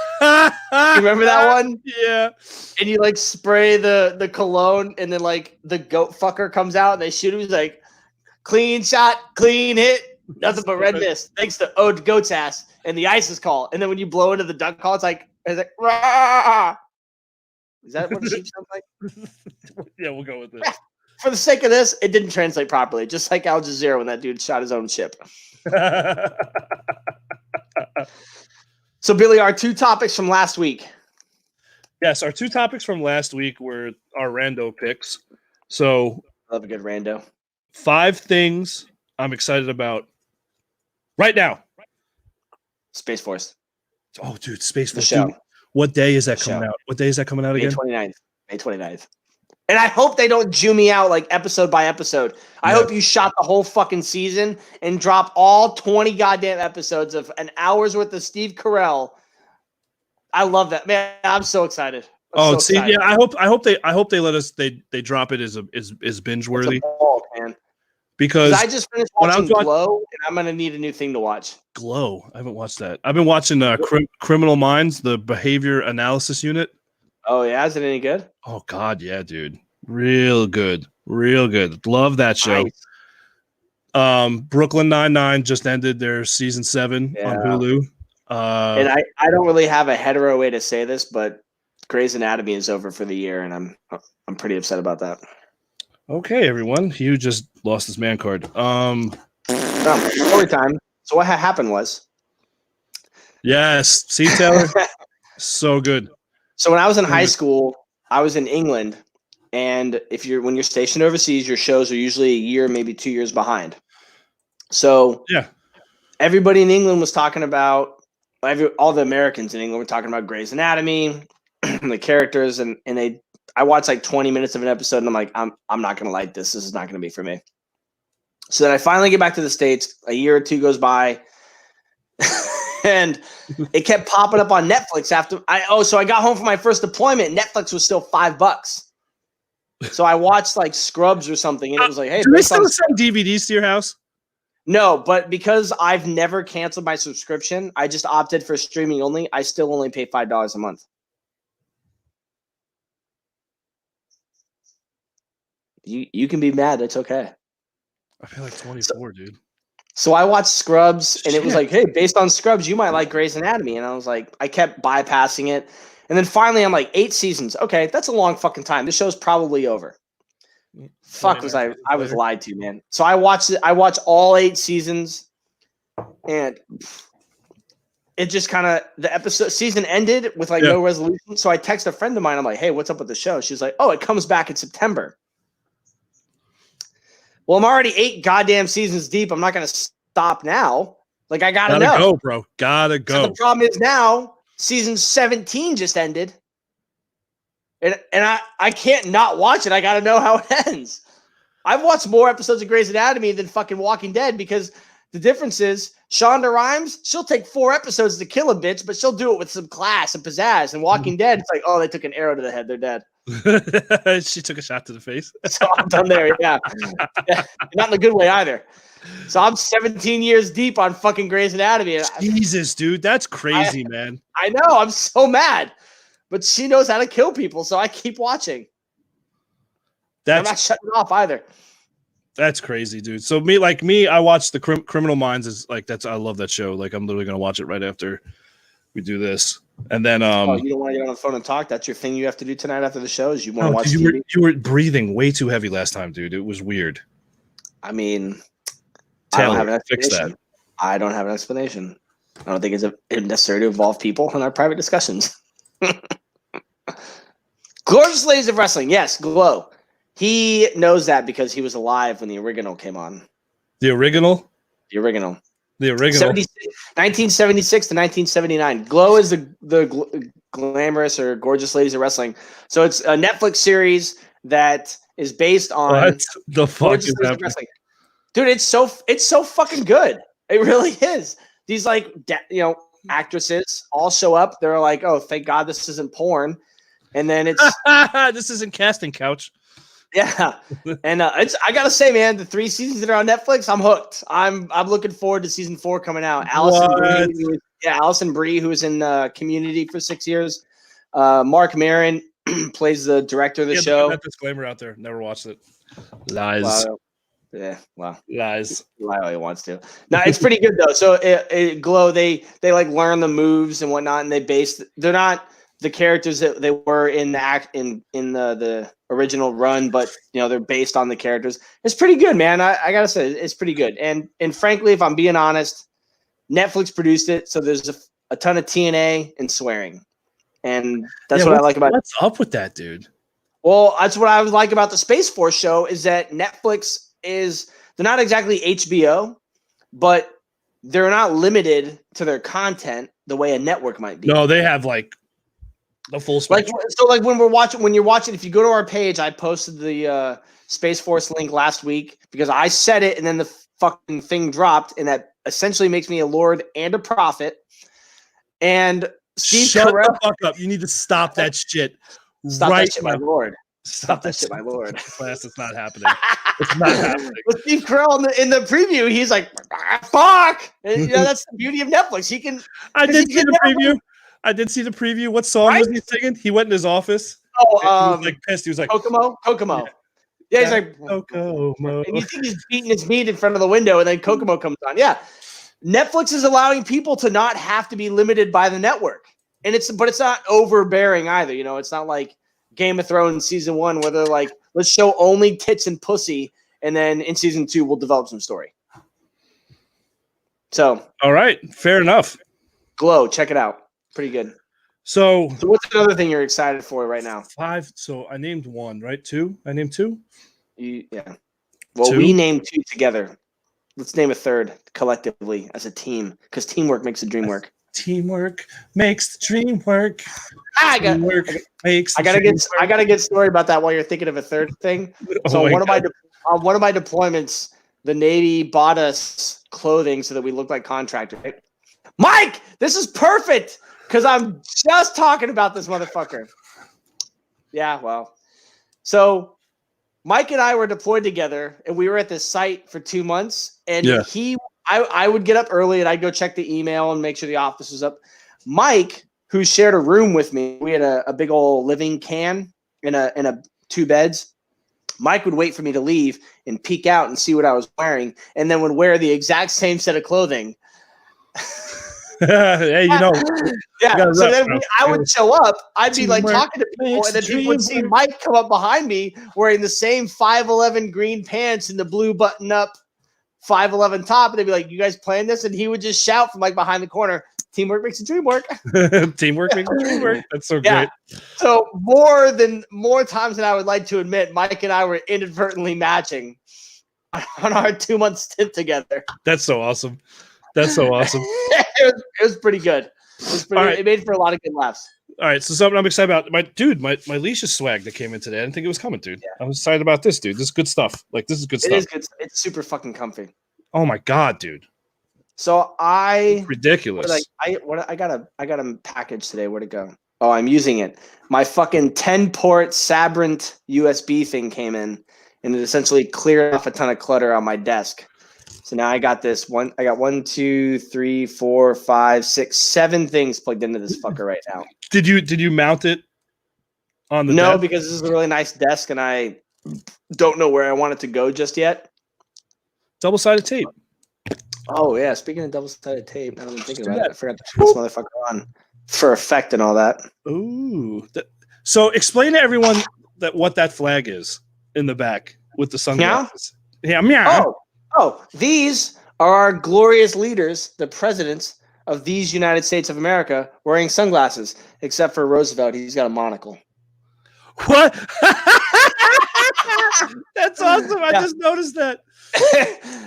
remember that one?
Yeah.
And you like spray the cologne, and then like the goat fucker comes out, and they shoot him. He's like, "Clean shot, clean hit, nothing but red mist." Thanks to "Ode to Goat's Ass" and the ISIS call. And then when you blow into the duck call, it's like Rah! Is that what the sheep sounds like?
Yeah, we'll go with it.
For the sake of this, it didn't translate properly, just like Al Jazeera when that dude shot his own ship. So, Billy, our 2 topics from last week.
Yes, our 2 topics from last week were our rando picks. So,
love a good rando.
5 things I'm excited about right now.
Space Force.
Oh, dude, Space Force.
The show.
Dude, what day is that coming out? What day is that coming out again?
May 29th. And I hope they don't Jew me out like episode by episode. I hope you shot the whole fucking season and drop all 20 goddamn episodes of an hour's worth of Steve Carell I love that, man. I'm so excited.
Yeah. I hope they let us. They drop it as binge worthy,
man.
Because
I just finished watching Glow, and I'm gonna need a new thing to watch.
Glow. I haven't watched that. I've been watching Criminal Minds, the behavior analysis unit.
Oh yeah, is it any good?
Oh God, yeah, dude, real good. Love that show. Nice. Brooklyn Nine-Nine just ended their season 7 on Hulu.
And I don't really have a hetero way to say this, but Grey's Anatomy is over for the year, and I'm pretty upset about that.
Okay, everyone. Hugh just lost his man card.
Story time. So what happened was.
Yes. See, Taylor? So good.
So when I was in high school, I was in England, and when you're stationed overseas, your shows are usually a year, maybe 2 years behind. So
yeah,
everybody in England was talking about all the Americans in England were talking about Grey's Anatomy, the characters, and I watched like 20 minutes of an episode, and I'm like, I'm not gonna like this. This is not gonna be for me. So then I finally get back to the States. A year or two goes by. And it kept popping up on Netflix so I got home from my first deployment. Netflix was still $5. So I watched like Scrubs or something, and it was like, hey,
do they still send DVDs to your house?
No, but because I've never canceled my subscription, I just opted for streaming only. I still only pay $5 a month. You can be mad. It's okay.
I feel like 24, dude.
So I watched Scrubs, and it was like, hey, based on Scrubs, you might like Grey's Anatomy. And I was like, I kept bypassing it. And then finally, I'm like, 8 seasons. Okay, that's a long fucking time. This show's probably over. Fuck, I was lied to, man. So I watched it. I watched all 8 seasons, and it just kind of, the season ended with like no resolution. So I text a friend of mine. I'm like, hey, what's up with the show? She's like, oh, it comes back in September. Well, I'm already 8 goddamn seasons deep. I'm not going to stop now. Like, I gotta know.
Go, bro. Gotta go.
So the problem is now season 17 just ended. And I can't not watch it. I got to know how it ends. I've watched more episodes of Grey's Anatomy than fucking Walking Dead, because the difference is Shonda Rhimes, she'll take 4 episodes to kill a bitch, but she'll do it with some class and pizzazz. And Walking Dead, it's like, oh, they took an arrow to the head. They're dead.
She took a shot to the face.
So I'm done there. Yeah. Not in a good way either. So I'm 17 years deep on fucking Grey's Anatomy.
Jesus, dude. That's crazy, man.
I know. I'm so mad. But she knows how to kill people, so I keep watching. I'm not shutting off either.
That's crazy, dude. So I watched the Criminal Minds. I love that show. Like, I'm literally gonna watch it right after we do this. And then
you don't want to get on the phone and talk? That's your thing you have to do tonight after the show? Is you want to watch
TV? You were breathing way too heavy last time, dude. It was weird.
I mean,
Taylor,
I don't have an
fix that.
I don't have an explanation. I don't think it's necessary to involve people in our private discussions. Gorgeous Ladies of Wrestling. Yes, Glow. He knows that because he was alive when the original came on.
The original?
The original.
1976
to 1979. Glow is the glamorous or gorgeous ladies of wrestling. So it's a Netflix series that is based on
what the fuck is happening?
Dude, it's so fucking good. It really is. These actresses all show up. They're like, oh, thank God this isn't porn. And then it's
this isn't casting couch.
Yeah, and I gotta say, man, the 3 seasons that are on Netflix, I'm hooked. I'm looking forward to season 4 coming out. Allison Brie, who was in Community for 6 years. Mark Maron plays the director of the show.
That disclaimer out there. Never watched it. Lies.
Wow.
Lies.
Lie all he wants to. No, it's pretty good though. So Glow, they like learn the moves and whatnot, and they're not the characters that they were in the original run, but they're based on the characters. It's pretty good, man. I gotta say, it's pretty good. And frankly, if I'm being honest, Netflix produced it, so there's a ton of TNA and swearing, and that's what I like about it.
What's up with that, dude?
Well, that's what I would like about the Space Force show is that Netflix they're not exactly HBO, but they're not limited to their content the way a network might be.
No, they have like the full spectrum.
When you're watching, if you go to our page, I posted the Space Force link last week because I said it and then the fucking thing dropped, and that essentially makes me a lord and a prophet. And
Shut the fuck up. You need to stop that shit.
Stop that shit, my lord. Stop that shit, my lord.
Class, it's not happening. It's not happening.
With Steve Carell in the preview, he's like, fuck. And, that's the beauty of Netflix. He can.
I did see the preview. I did see the preview. What song was he singing? He went in his office.
Oh,
he was like pissed. He was like,
Kokomo. Yeah, he's like,
Kokomo.
And you think he's beating his meat in front of the window, and then Kokomo comes on. Yeah. Netflix is allowing people to not have to be limited by the network. And it's not overbearing either. It's not like Game of Thrones season 1 where they're like, let's show only tits and pussy, and then in season 2 we'll develop some story. So,
all right, fair enough.
Glow, check it out. Pretty good.
So
what's another thing you're excited for right now?
5. So I named 1, right? 2. I named 2.
Yeah. Well,
2?
We named 2 together. Let's name a third collectively as a team, because teamwork makes the dream work.
Teamwork makes the dream work.
I gotta get story about that while you're thinking of a third thing. So one of my deployments, the Navy bought us clothing so that we look like contractors. Mike, this is perfect because I'm just talking about this motherfucker. Yeah, well, so Mike and I were deployed together, and we were at this site for 2 months. And I would get up early, and I'd go check the email and make sure the office was up. Mike, who shared a room with me, we had a big old living can in a 2 beds. Mike would wait for me to leave and peek out and see what I was wearing, and then would wear the exact same set of clothing.
Hey,
yeah. So then I would show up. I'd be like talking to people, and then people would see Mike come up behind me wearing the same 5'11" green pants and the blue button-up 5'11" top, and they'd be like, "You guys playing this?" And he would just shout from like behind the corner, "Teamwork makes the dream work."
Teamwork makes the dream work. That's so great.
So more times than I would like to admit, Mike and I were inadvertently matching on our 2-month stint together.
That's so awesome. That's so awesome.
It was pretty good. It made for a lot of good laughs.
All right, so something I'm excited about. My leash is swag that came in today. I didn't think it was coming, dude. Yeah. I'm excited about this, dude. This is good stuff. Like, this is good stuff.
It is good. It's super fucking comfy.
Oh my god, dude.
So it's
ridiculous.
I got a package today. Where'd it go? Oh, I'm using it. My fucking 10-port Sabrent USB thing came in, and it essentially cleared off a ton of clutter on my desk. So now I got this one. I got 1, 2, 3, 4, 5, 6, 7 things plugged into this fucker right now.
Did you mount it on the
No,
desk?
because this is a really nice desk, and I don't know where I want it to go just yet.
Double-sided tape.
Oh yeah, speaking of double-sided tape, now that I'm thinking about it, I forgot to turn this motherfucker on for effect and all that.
Ooh. So explain to everyone what that flag is in the back with the sunglasses. Yeah.
Oh, these are our glorious leaders, the presidents of these United States of America, wearing sunglasses, except for Roosevelt. He's got a monocle.
What? That's awesome. I just noticed that.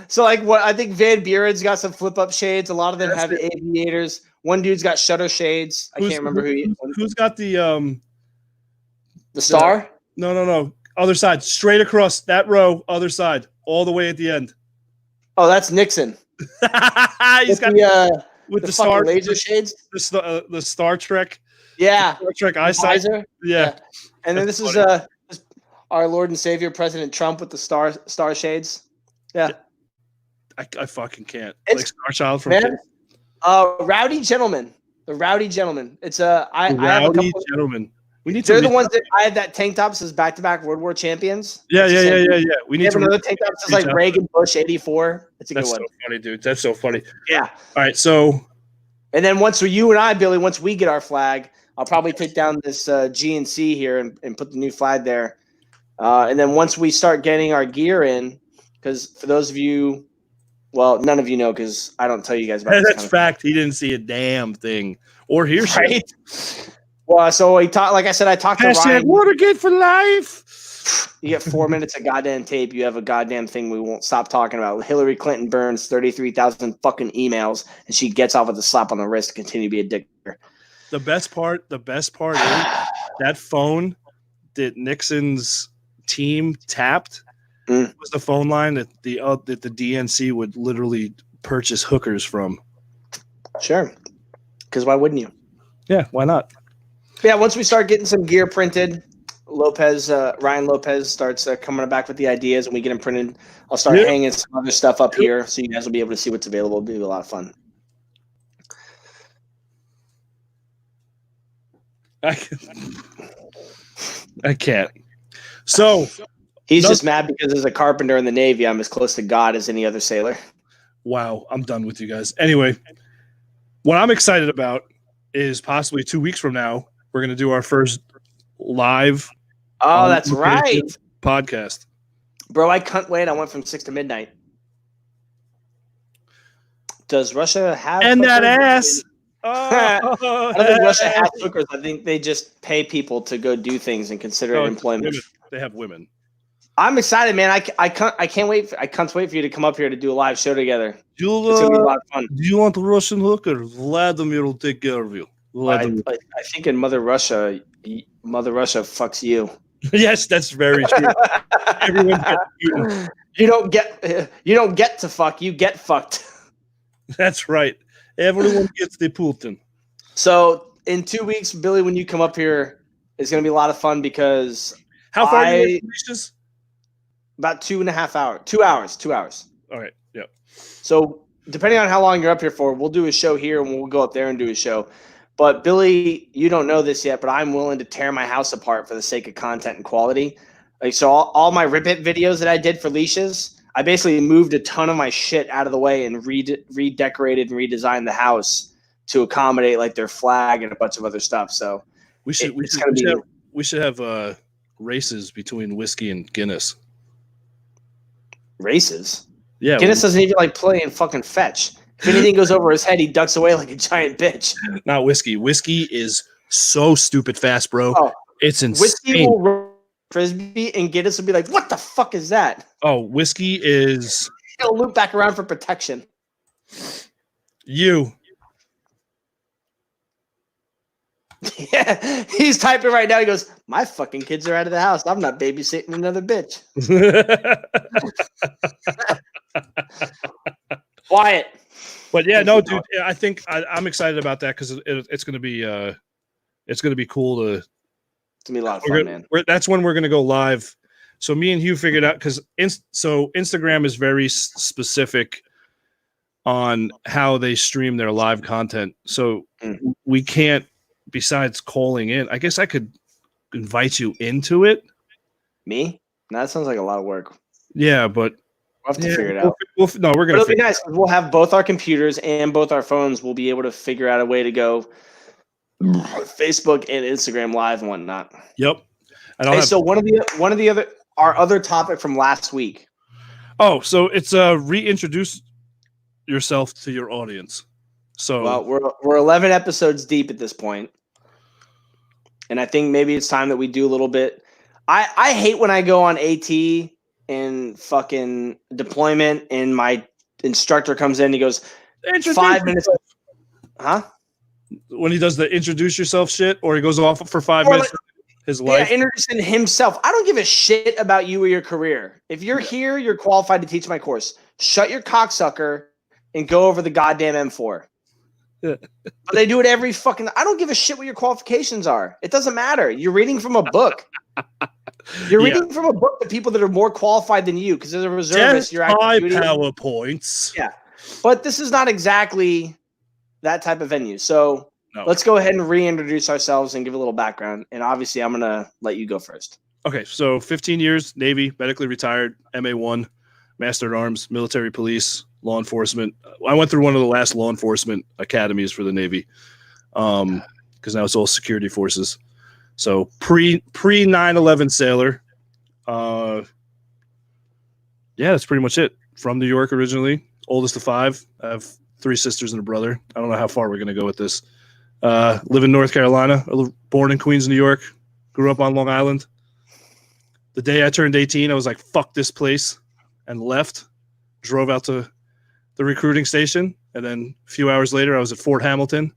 So, I think Van Buren's got some flip-up shades. A lot of them have aviators. One dude's got shutter shades. I can't remember
who's got the
star?
No. Other side, straight across that row, other side, all the way at the end.
Oh, that's Nixon.
He's got with the star
laser shades.
The Star Trek.
Yeah.
Star Trek eyesight. Yeah.
And then this is our Lord and Savior President Trump with the star shades. Yeah.
I fucking can't. It's like Star Child from
Rowdy Gentleman. The Rowdy Gentleman. It's I have a couple
Gentleman.
They're the ones that I have that tank top says back-to-back World War champions.
Yeah. We need
to have another tank top that says like Reagan Bush 84. It's a good one.
That's so funny, dude. That's so funny.
Yeah.
All right, so
and then once you and I, Billy, once we get our flag, I'll probably take down this GNC here and put the new flag there. And then once we start getting our gear in, because for those of you, well, none of you know because I don't tell you guys about this.
That's fact. He didn't see a damn thing or hear shit.
Well, so I talked to Ryan.
Watergate for life.
You get 4 minutes of goddamn tape. You have a goddamn thing we won't stop talking about. Hillary Clinton burns 33,000 fucking emails, and she gets off with a slap on the wrist to continue to be a dictator.
The best part is that phone that Nixon's team tapped was the phone line that the DNC would literally purchase hookers from.
Sure, because why wouldn't you?
Yeah, why not?
Yeah, once we start getting some gear printed, Ryan Lopez starts coming back with the ideas, and we get them printed. I'll start hanging some other stuff up here, so you guys will be able to see what's available. It'll be a lot of fun.
I can't. So
he's just mad because as a carpenter in the Navy, I'm as close to God as any other sailor.
Wow, I'm done with you guys. Anyway, what I'm excited about is possibly 2 weeks from now, we're going to do our first live.
Oh, that's right.
Podcast.
Bro, I can't wait. I went from 6 to midnight. Does Russia have
that ass?
I don't think Russia has hookers. I think they just pay people to go do things and consider it employment.
Women. They have women. I'm
excited, man. I can't wait. I can't wait for you to come up here to do a live show together. It's gonna be a lot of fun.
Do you want a Russian hooker? Vladimir will take care of you.
I think in Mother Russia fucks you.
Yes, that's very true. Everyone
you don't get to fuck. You get fucked.
That's right. Everyone gets the Putin.
So in 2 weeks, Billy, when you come up here, it's going to be a lot of fun because
how far are you?
About 2.5 hours. 2 hours. 2 hours.
All right. Yeah.
So depending on how long you're up here for, we'll do a show here and we'll go up there and do a show. But Billy, you don't know this yet, but I'm willing to tear my house apart for the sake of content and quality. Like, so all my Rip It videos that I did for leashes, I basically moved a ton of my shit out of the way and redecorated and redesigned the house to accommodate like their flag and a bunch of other stuff. So we should
have races between whiskey and Guinness.
Races?
Yeah.
Guinness doesn't even like play in fucking fetch. If anything goes over his head, he ducks away like a giant bitch.
Not whiskey. Whiskey is so stupid fast, bro. Oh, it's insane.
Whiskey will run frisbee and Guinness will be like, "What the fuck is that?"
Oh, whiskey is.
He'll loop back around for protection.
You.
Yeah, he's typing right now. He goes, "My fucking kids are out of the house. I'm not babysitting another bitch." Quiet.
But yeah, no, dude. I think I'm excited about that because it's going to be cool to.
It's gonna be a lot of fun, man.
That's when we're going to go live. So me and Hugh figured out because Instagram is very specific on how they stream their live content. So we can't. Besides calling in, I guess I could invite you into it.
Me? No, that sounds like a lot of work.
Yeah, but
we'll have to figure it out.
We're going to.
It'll be nice. We'll have both our computers and both our phones. We'll be able to figure out a way to go Facebook and Instagram live and whatnot.
Yep.
So one of the other topic from last week.
Oh, so it's reintroduce yourself to your audience. So
we're 11 episodes deep at this point, and I think maybe it's time that we do a little bit. I hate when I go on AT and fucking deployment, and my instructor comes in and he goes, 5 minutes. Huh?
When he does the introduce yourself shit, or he goes off for 5 minutes. His life.
Yeah, introducing himself. I don't give a shit about you or your career. If you're here, you're qualified to teach my course. Shut your cocksucker and go over the goddamn M4. But they do it every fucking. I don't give a shit what your qualifications are. It doesn't matter. You're reading from a book. You're reading from a book to people that are more qualified than you because as a reservist, you're
actually PowerPoints.
Yeah, but this is not exactly that type of venue. So let's go ahead and reintroduce ourselves and give a little background. And obviously, I'm gonna let you go first.
Okay, so 15 years Navy, medically retired, MA1, Master at Arms, military police. Law enforcement. I went through one of the last law enforcement academies for the Navy, because now it's all security forces. So pre 9/11 sailor. Yeah, that's pretty much it. From New York originally, oldest of 5. I have 3 sisters and a brother. I don't know how far we're gonna go with this. Live in North Carolina. Born in Queens, New York. Grew up on Long Island. The day I turned 18, I was like, "Fuck this place," and left. Drove out to the recruiting station, and then a few hours later I was at Fort Hamilton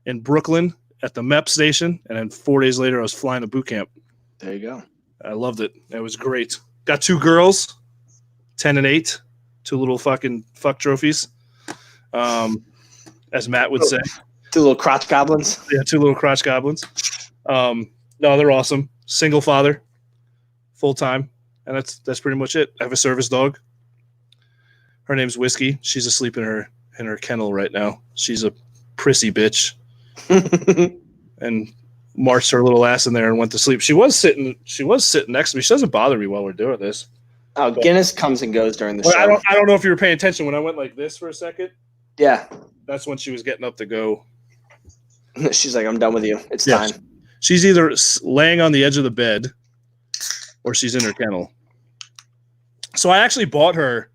in Brooklyn at the MEP station, and then 4 days later I was flying to boot camp.
There you go.
I loved it. It was great. Got 2 girls, 10 and 8, 2 little fucking fuck trophies, as Matt would say.
Two little crotch goblins.
Yeah, two little crotch goblins. No, they're awesome. Single father, full time, and that's pretty much it. I have a service dog. Her name's Whiskey. She's asleep in her kennel right now. She's a prissy bitch, and marched her little ass in there and went to sleep. She was sitting next to me. She doesn't bother me while we're doing this.
Oh, Guinness comes and goes during the show.
I don't know if you were paying attention when I went like this for a second.
Yeah,
that's when she was getting up to go.
She's like, I'm done with you. It's time.
She's either laying on the edge of the bed or she's in her kennel. So I actually bought her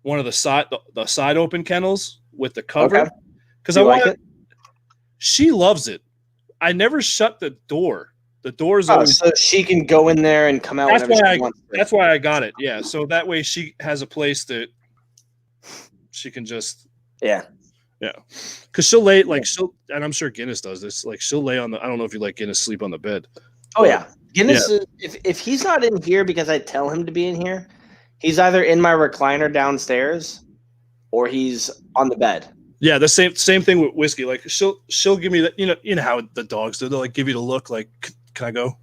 one of the side open kennels with the cover because I like it. She loves it. I never shut the door. The door's always,
so she can go in there and come out whenever she wants.
That's why I got it. Yeah, so that way she has a place that she can just because she'll lay and I'm sure Guinness does this. Like she'll lay on the. I don't know if you like Guinness sleep on the bed.
Oh yeah, Guinness. Is, if he's not in here because I tell him to be in here, he's either in my recliner downstairs or he's on the bed.
Yeah, the same thing with Whiskey. Like she'll give me that. You know how the dogs do. They'll like give you the look. Like, can I go?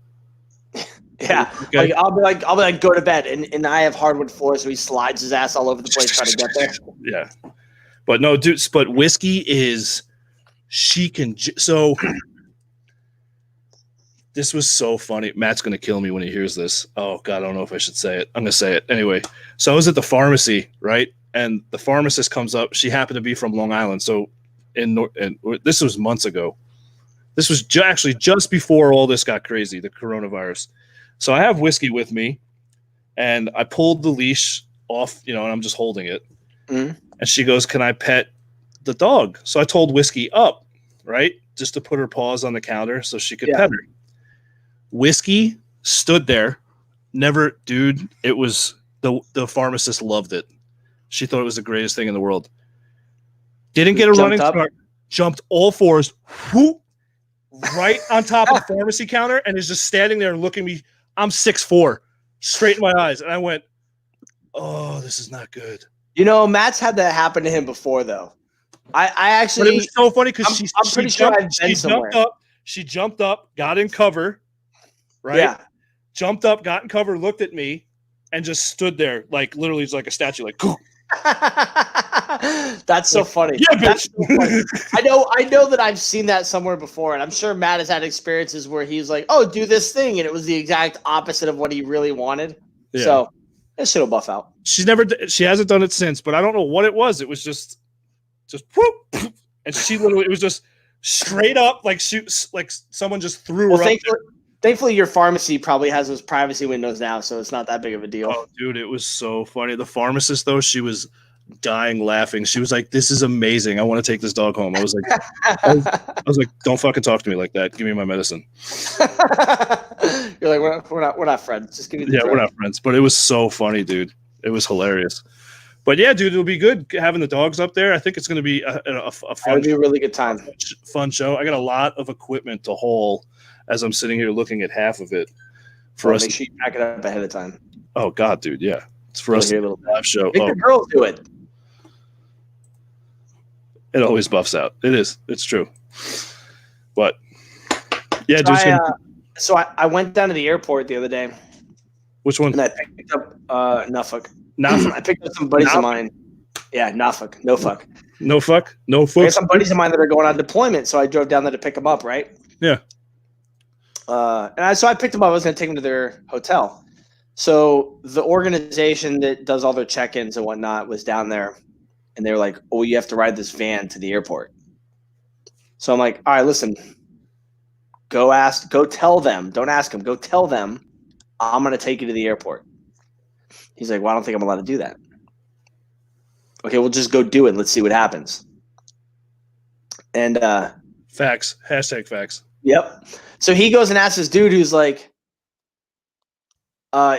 Yeah, okay. Like, I'll be like, go to bed, and I have hardwood floors, so he slides his ass all over the place trying to get there.
Yeah, but no, dude. But Whiskey she can. So this was so funny. Matt's gonna kill me when he hears this. Oh God, I don't know if I should say it. I'm gonna say it anyway. So I was at the pharmacy, right? And the pharmacist comes up. She happened to be from Long Island. So and this was months ago. This was actually just before all this got crazy, the coronavirus. So I have Whiskey with me, and I pulled the leash off, and I'm just holding it. Mm-hmm. And she goes, "Can I pet the dog?" So I told Whiskey up, right, just to put her paws on the counter so she could pet her. Whiskey stood there, never, dude. It was the pharmacist loved it. She thought it was the greatest thing in the world. Didn't get a running start. Jumped all fours, whoop, right on top of the pharmacy counter, and is just standing there looking at me. I'm 6'4", straight in my eyes, and I went, "Oh, this is not good."
Matt's had that happen to him before, though. I actually.
But it was so funny because
I'm pretty sure I've been somewhere.
She jumped up, got in cover, right? Yeah. Jumped up, got in cover, looked at me, and just stood there, like literally, like a statue, like.
That's so funny.
Yeah, bitch.
So funny. I know that I've seen that somewhere before, and I'm sure Matt has had experiences where he's like, "Oh, do this thing," and it was the exact opposite of what he really wanted. Yeah. So it should have buff out.
She hasn't done it since, but I don't know what it was. It was just whoop, and she literally, it was just straight up like someone just threw her up.
Thankfully, your pharmacy probably has those privacy windows now, so it's not that big of a deal.
Oh, dude, it was so funny. The pharmacist, though, she was dying laughing. She was like, "This is amazing. I want to take this dog home." I was like, "Don't fucking talk to me like that. Give me my medicine."
You're like, we're not friends. Just give me the drug.
We're not friends. But it was so funny, dude. It was hilarious. But yeah, dude, it'll be good having the dogs up there. I think it's going to be a fun.
It'll be a really good time.
Fun show. I got a lot of equipment to haul as I'm sitting here looking at half of it.
Make sure you pack it up ahead of time.
Oh God, dude, yeah, it's for us. A little live show.
Make the girls do it.
It always buffs out. It is. It's true. But yeah,
so I went down to the airport the other day.
Which one?
And I picked up Norfolk. I picked up some buddies of mine. Yeah, Norfolk. No fuck.
No fuck. No fuck.
I got some buddies of mine that are going on deployment, so I drove down there to pick them up. Right.
Yeah.
So I picked them up. I was going to take them to their hotel. So the organization that does all their check-ins and whatnot was down there, and they were like, "Oh, you have to ride this van to the airport." So I'm like, "All right, listen, go tell them. Don't ask them. Go tell them I'm going to take you to the airport." He's like, "Well, I don't think I'm allowed to do that." Okay, we'll just go do it. Let's see what happens. And
facts. Hashtag facts.
Yep. So he goes and asks this dude who's like,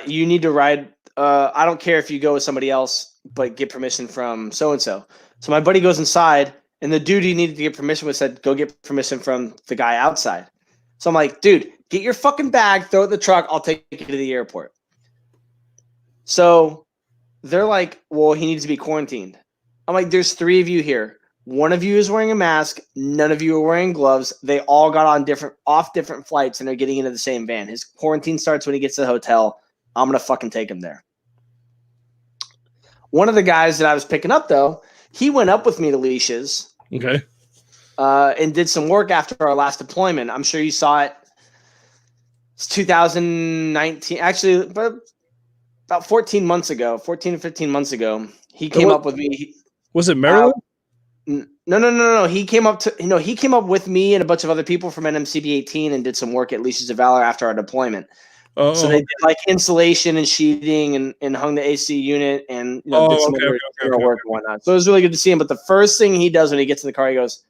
"You need to ride. I don't care if you go with somebody else, but get permission from so-and-so." So my buddy goes inside, and the dude he needed to get permission with said, "Go get permission from the guy outside." So I'm like, "Dude, get your fucking bag, throw it in the truck. I'll take you to the airport." So they're like, "Well, he needs to be quarantined." I'm like, "There's 3 of you here. One of you is wearing a mask. None of you are wearing gloves. They all got on off different flights, and they're getting into the same van. His quarantine starts when he gets to the hotel. I'm going to fucking take him there. One of the guys that I was picking up, though, he went up with me to leashes.
Okay.
And did some work after our last deployment. I'm sure you saw it. It's 2019. Actually, about 14 to 15 months ago, he came up with me.
Was it Maryland?
No. He came up with me and a bunch of other people from NMCB 18 and did some work at Leashes of Valor after our deployment. Oh, so they did like insulation and sheeting and hung the AC unit and did some work and whatnot. So it was really good to see him. But the first thing he does when he gets in the car, he goes,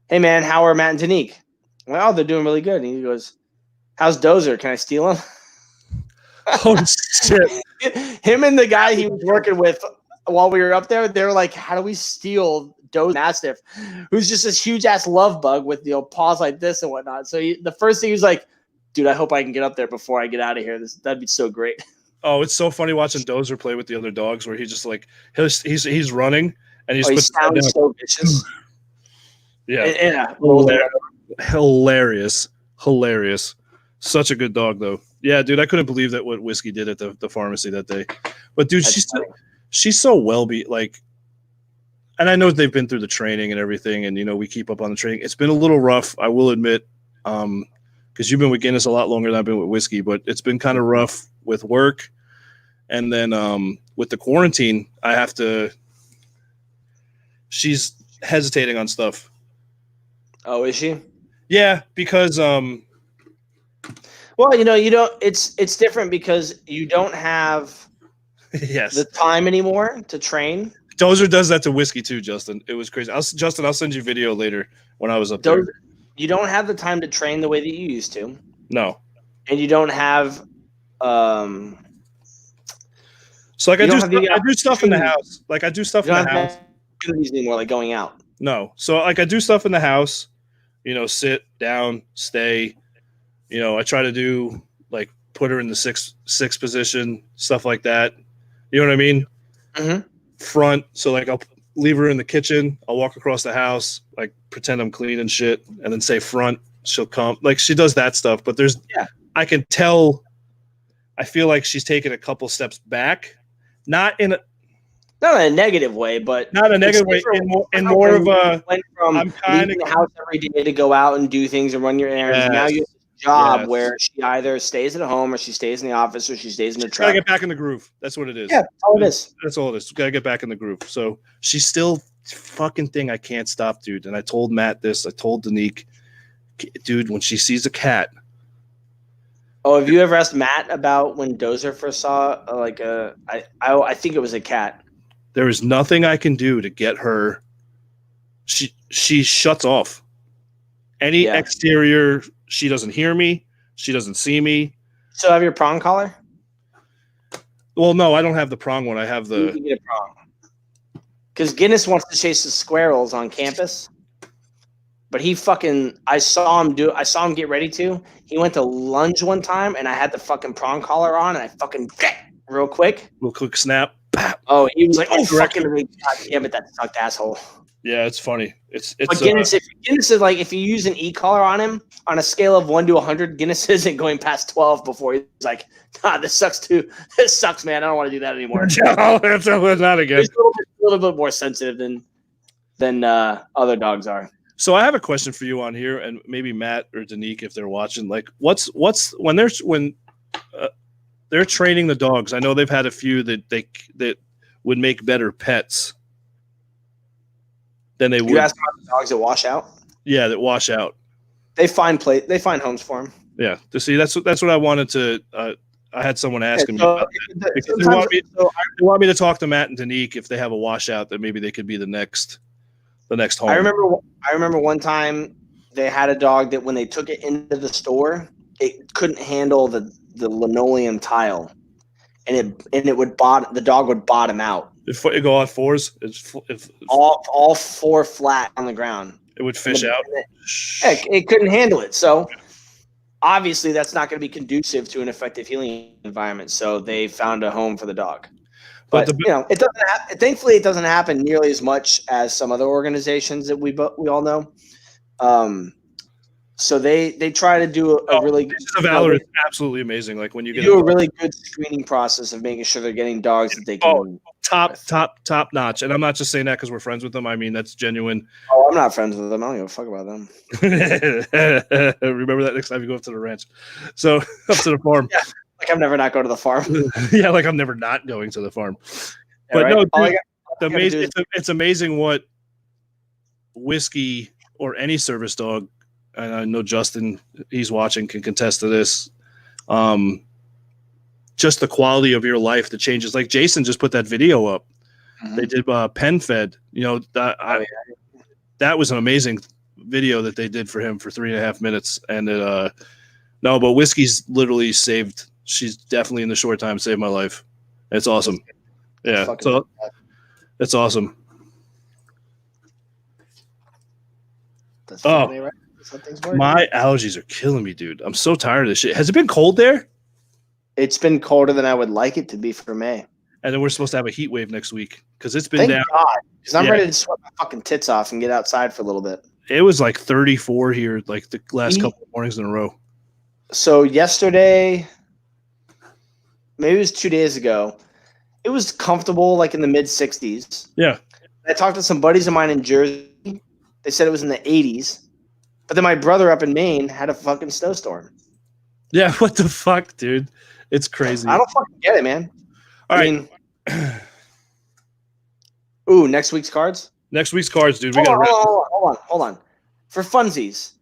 "Hey man, how are Matt and Danique?" I'm like, "Oh, they're doing really good." And he goes, "How's Dozer? Can I steal him?"
Oh shit!
Him and the guy he was working with while we were up there, they were like, "How do we steal Dozer Mastiff, who's just this huge ass love bug with paws like this and whatnot?" So the first thing he was like, "Dude, I hope I can get up there before I get out of here. That'd be so great."
Oh, it's so funny watching Dozer play with the other dogs, where he just like he's running and he
sounds so vicious.
Yeah, hilarious. Such a good dog, though. Yeah, dude, I couldn't believe that what Whiskey did at the pharmacy that day. But dude, she's so and I know they've been through the training and everything, and we keep up on the training. It's been a little rough, I will admit, because you've been with Guinness a lot longer than I've been with Whiskey, but it's been kind of rough with work, and then with the quarantine, she's hesitating on stuff.
Oh, is she?
Yeah, because
well, you don't. It's different because you don't have the time anymore to train.
Dozer does that to Whiskey too, Justin. It was crazy. Justin, I'll send you video later when I was up there.
You don't have the time to train the way that you used to.
No.
And you don't have
so I do stuff in the house. Like I do stuff in the house.
Anymore, like going out.
No. So I do stuff in the house, sit down, stay. I try to do like put her in the six position, stuff like that. You know what I mean?
Mm-hmm.
Front. So like I'll leave her in the kitchen. I'll walk across the house, like pretend I'm cleaning shit, and then say front. She'll come. Like she does that stuff. But I can tell. I feel like she's taken a couple steps back, not in a
negative way, but
not a negative way. In more of a.
Went from leaving the house every day to go out and do things and run your errands. Yes. Now you have a job where she either stays at home or she stays in the office or she stays in the truck.
Gotta get back in the groove. That's what it is.
Yeah, that's all it is.
That's all it is. Gotta get back in the groove. So she's still fucking thing. I can't stop, dude. And I told Matt this. I told Danique, dude, when she sees a cat.
Oh, have you ever asked Matt about when Dozer first saw I think it was a cat.
There is nothing I can do to get her. She shuts off. Any exterior, she doesn't hear me. She doesn't see me.
So have your prong collar?
Well, no, I don't have the prong one. I have the.
You get a prong. Because Guinness wants to chase the squirrels on campus. But I saw him get ready to. He went to lunge one time, and I had the fucking prong collar on, and I fucking real quick
snap.
Oh, he was like, "Oh, fucking God damn it, that sucked, asshole."
Yeah, it's funny. It's.
But Guinness is like, if you use an e-collar on him on a scale of 1 to 100, Guinness isn't going past 12 before he's like, "Nah, this sucks too. This sucks, man. I don't want to do that anymore."
No, that's not again.
He's a little bit more sensitive than other dogs are.
So I have a question for you on here, and maybe Matt or Danique, if they're watching, like, what's when they're training the dogs. I know they've had a few that would make better pets than they would.
You ask about the dogs that wash out?
Yeah, that wash out.
They find homes for them.
Yeah, to see that's what I wanted to. I had someone asking me about that. They want me to talk to Matt and Danique if they have a washout that maybe they could be the next home.
I remember one time they had a dog that when they took it into the store, it couldn't handle the linoleum tile, and the dog would bottom out.
If it go on fours,
all four flat on the ground.
It would fish out.
It couldn't handle it. So obviously that's not going to be conducive to an effective healing environment. So they found a home for the dog. But you know, it doesn't. Thankfully, it doesn't happen nearly as much as some other organizations that we all know. So they try to do a really good.
Of Valor is absolutely amazing. Like when you
do a really good screening process of making sure they're getting dogs that they can
top notch. And I'm not just saying that because we're friends with them. I mean that's genuine.
Oh, I'm not friends with them. I don't give a fuck about them.
Remember that next time you go up to the ranch. So up to the farm.
Yeah, like I'm never not going to the farm.
Yeah, like I'm never not going to the farm.
Yeah,
but
right?
No, it's amazing what Whiskey or any service dog, and I know Justin, he's watching, can contest to this. Just the quality of your life, the changes. Like Jason just put that video up. Mm-hmm. They did pen fed. You know that was an amazing video that they did for him for 3.5 minutes. And it, no, but Whiskey's literally saved. She's definitely in the short time saved my life. It's awesome. Yeah, so it's awesome. Oh, right? My allergies are killing me, dude. I'm so tired of this shit. Has it been cold there?
It's been colder than I would like it to be for May.
And then we're supposed to have a heat wave next week because it's been down.
God, because I'm ready to sweat my fucking tits off and get outside for a little bit.
It was like 34 here, like the last couple of mornings in a row.
So yesterday, maybe it was 2 days ago, it was comfortable, like in the mid 60s.
Yeah.
I talked to some buddies of mine in Jersey. They said it was in the 80s. But then my brother up in Maine had a fucking snowstorm.
Yeah, what the fuck, dude? It's crazy.
I don't fucking get it, man.
I mean,
ooh, next week's cards?
Next week's cards, dude.
Hold on. For funsies.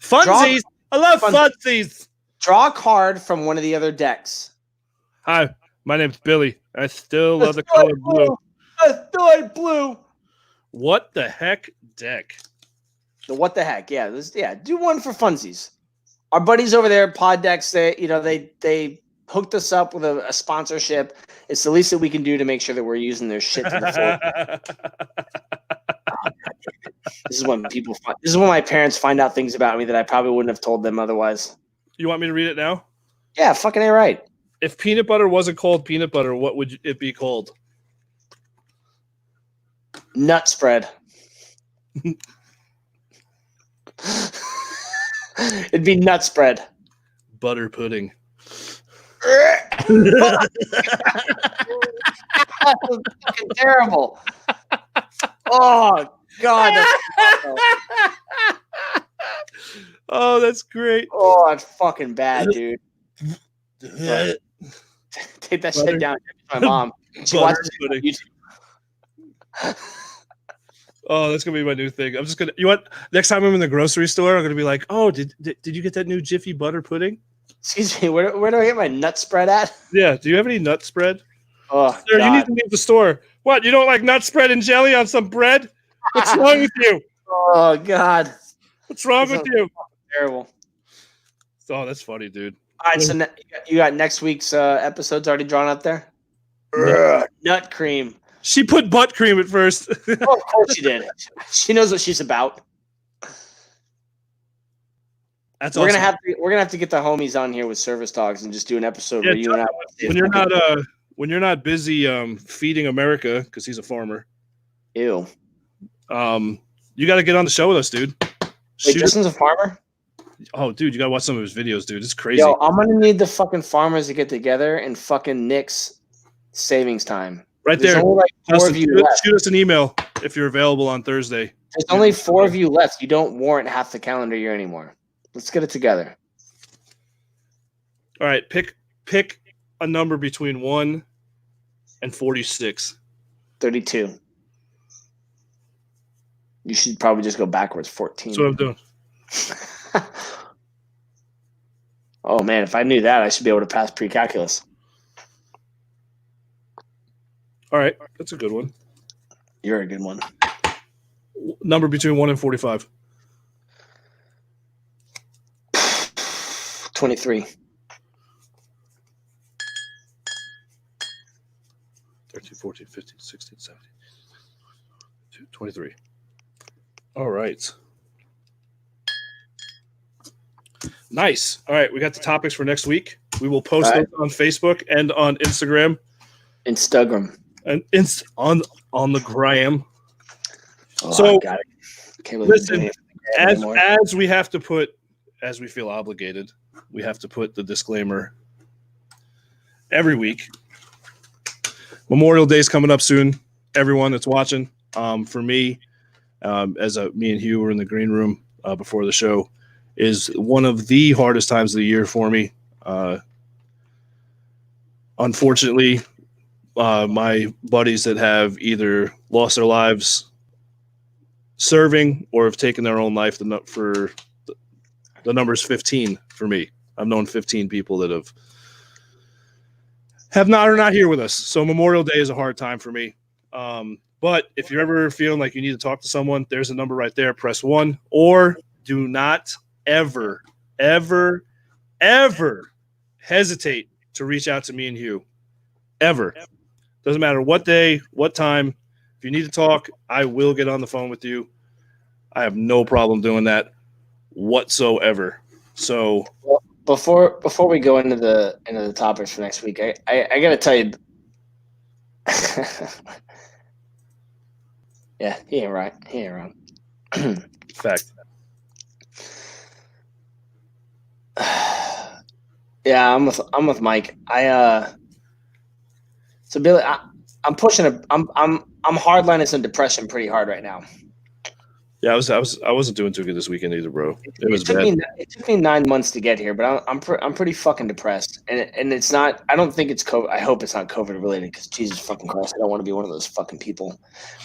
Funsies? I love funsies.
Draw a card from one of the other decks.
Hi, my name's Billy. I still love the color blue.
I still like blue.
What the heck deck?
The what the heck? Yeah, do one for funsies. Our buddies over there at Pod Decks, they hooked us up with a sponsorship. It's the least that we can do to make sure that we're using their shit to the full. This is when my parents find out things about me that I probably wouldn't have told them otherwise.
You want me to read it now?
Yeah, fucking A right.
If peanut butter wasn't called peanut butter, what would it be called?
Nut spread. It'd be nut spread.
Butter pudding.
That was fucking terrible. Oh God.
Oh, that's great.
Oh, it's fucking bad, dude. Take that shit down. My mom. She watches YouTube.
Oh, that's gonna be my new thing. I'm just gonna. You want next time I'm in the grocery store, I'm gonna be like, "Oh, did you get that new Jiffy butter pudding?"
Excuse me. Where do I get my nut spread at?
Yeah. Do you have any nut spread?
Oh,
Sir, you need to leave the store. What? You don't like nut spread and jelly on some bread? What's wrong with you?
Oh God.
What's wrong with you?
Terrible.
Oh, that's funny, dude.
All right, so you got next week's episodes already drawn up there. Nut cream.
She put butt cream at first.
Oh, of course she did. She knows what she's about.
That's
we're
awesome.
gonna have to get the homies on here with service dogs and just do an episode where you and I.
When you're not busy feeding America because he's a farmer.
Ew.
You got to get on the show with us, dude.
Wait, Justin's a farmer?
Oh, dude, you got to watch some of his videos, dude. It's crazy.
Yo, I'm gonna need the fucking farmers to get together and fucking Nick's savings time.
Right there. Only like 4 of you left. Shoot us an email if you're available on Thursday.
There's only 4 of you left. You don't warrant half the calendar year anymore. Let's get it together.
All right, pick a number between 1 and 46.
32. You should probably just go backwards. 14.
That's what I'm doing.
Oh man, if I knew that, I should be able to pass pre-calculus.
All right, that's a good one.
You're a good one.
Number between 1 and 45.
23.
13, 14, 15, 16, 17, 23. All right. Nice. All right, we got the topics for next week. We will post them on Facebook and on Instagram.
Instagram.
And it's on the gram.
Oh,
so
I got it. Can't
listen, as we have to put, as we feel obligated, we have to put the disclaimer every week. Memorial Day is coming up soon. Everyone that's watching, for me, me and Hugh were in the green room before the show, is one of the hardest times of the year for me. Unfortunately, my buddies that have either lost their lives serving or have taken their own life, the number's 15 for me. I've known 15 people that are not here with us. So Memorial Day is a hard time for me. But if you're ever feeling like you need to talk to someone, there's a number right there. Press 1, or do not ever, ever, ever hesitate to reach out to me and Hugh. Ever. Doesn't matter what day, what time. If you need to talk, I will get on the phone with you. I have no problem doing that whatsoever. So
before we go into the topics for next week, I gotta tell you. Yeah, he ain't right.
Fact.
Yeah, I'm with Mike. So Billy, I'm pushing I'm hardlining some depression pretty hard right now.
Yeah, I wasn't doing too good this weekend either, bro. It
took me 9 months to get here, but I'm pretty fucking depressed, and it's not. I don't think it's COVID. I hope it's not COVID related, because Jesus fucking Christ, I don't want to be one of those fucking people.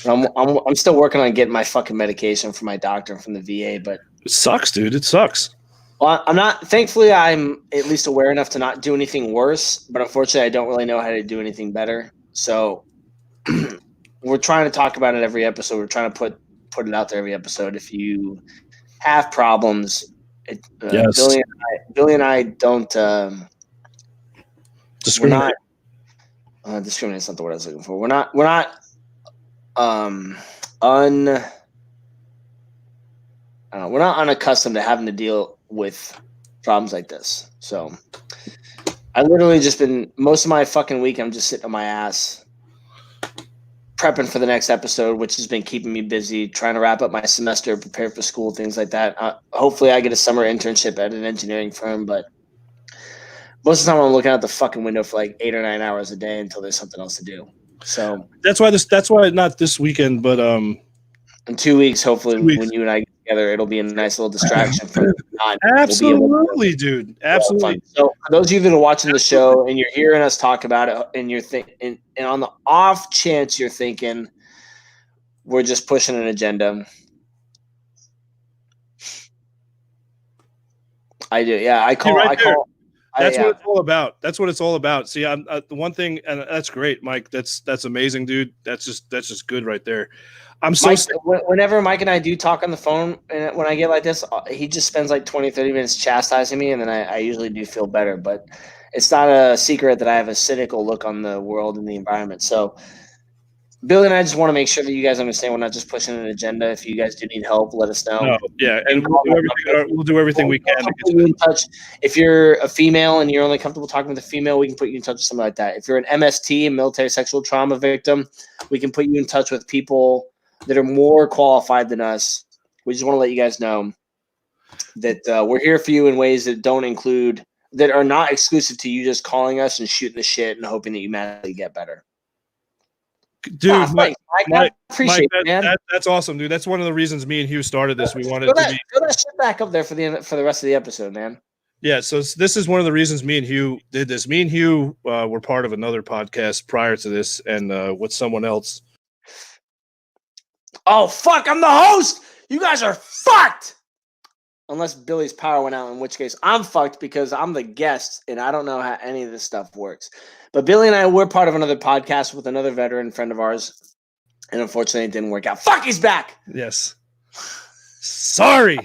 But I'm still working on getting my fucking medication from my doctor and from the VA. But
it sucks, dude. It sucks.
Well, I'm not. Thankfully, I'm at least aware enough to not do anything worse. But unfortunately, I don't really know how to do anything better. So we're trying to talk about it every episode. We're trying to put it out there every episode. If you have problems,
yes.
Billy and I don't
discriminate.
Discriminate is not the word I was looking for. We're not unaccustomed to having to deal with problems like this. So I literally just been most of my fucking week, I'm just sitting on my ass prepping for the next episode, which has been keeping me busy, trying to wrap up my semester, prepare for school, things like that. Hopefully I get a summer internship at an engineering firm, but most of the time I'm looking out the fucking window for like 8 or 9 hours a day until there's something else to do. So that's
why not this weekend, but
in 2 weeks, hopefully when you and I get together, it'll be a nice little distraction for not.
Absolutely, dude. Absolutely.
So for those of you that are watching the show and you're hearing us talk about it, and you're and on the off chance you're thinking we're just pushing an agenda, I do. Yeah, I call.
That's what it's all about. That's what it's all about. See, I'm the one thing, and that's great, Mike. That's amazing, dude. That's just good right there. I'm so
whenever Mike and I do talk on the phone, and when I get like this, he just spends like 20, 30 minutes chastising me, and then I usually do feel better. But it's not a secret that I have a cynical look on the world and the environment. So Billy and I just want to make sure that you guys understand we're not just pushing an agenda. If you guys do need help, let us know.
No, yeah, and we'll do everything we can.
To get you in touch. If you're a female and you're only comfortable talking with a female, we can put you in touch with something like that. If you're an MST, military sexual trauma victim, we can put you in touch with people that are more qualified than us. We just want to let you guys know that we're here for you in ways that are not exclusive to you just calling us and shooting the shit and hoping that you magically get better.
Dude, Mike,
I appreciate it, man.
That's awesome, dude. That's one of the reasons me and Hugh started this. We wanted
throw that shit back up there for the rest of the episode, man.
Yeah, so this is one of the reasons me and Hugh did this. Me and Hugh were part of another podcast prior to this, and with someone else.
Oh, fuck, I'm the host! You guys are fucked! Unless Billy's power went out, in which case I'm fucked because I'm the guest, and I don't know how any of this stuff works. But Billy and I were part of another podcast with another veteran friend of ours, and unfortunately it didn't work out. Fuck, he's back!
Yes. Sorry!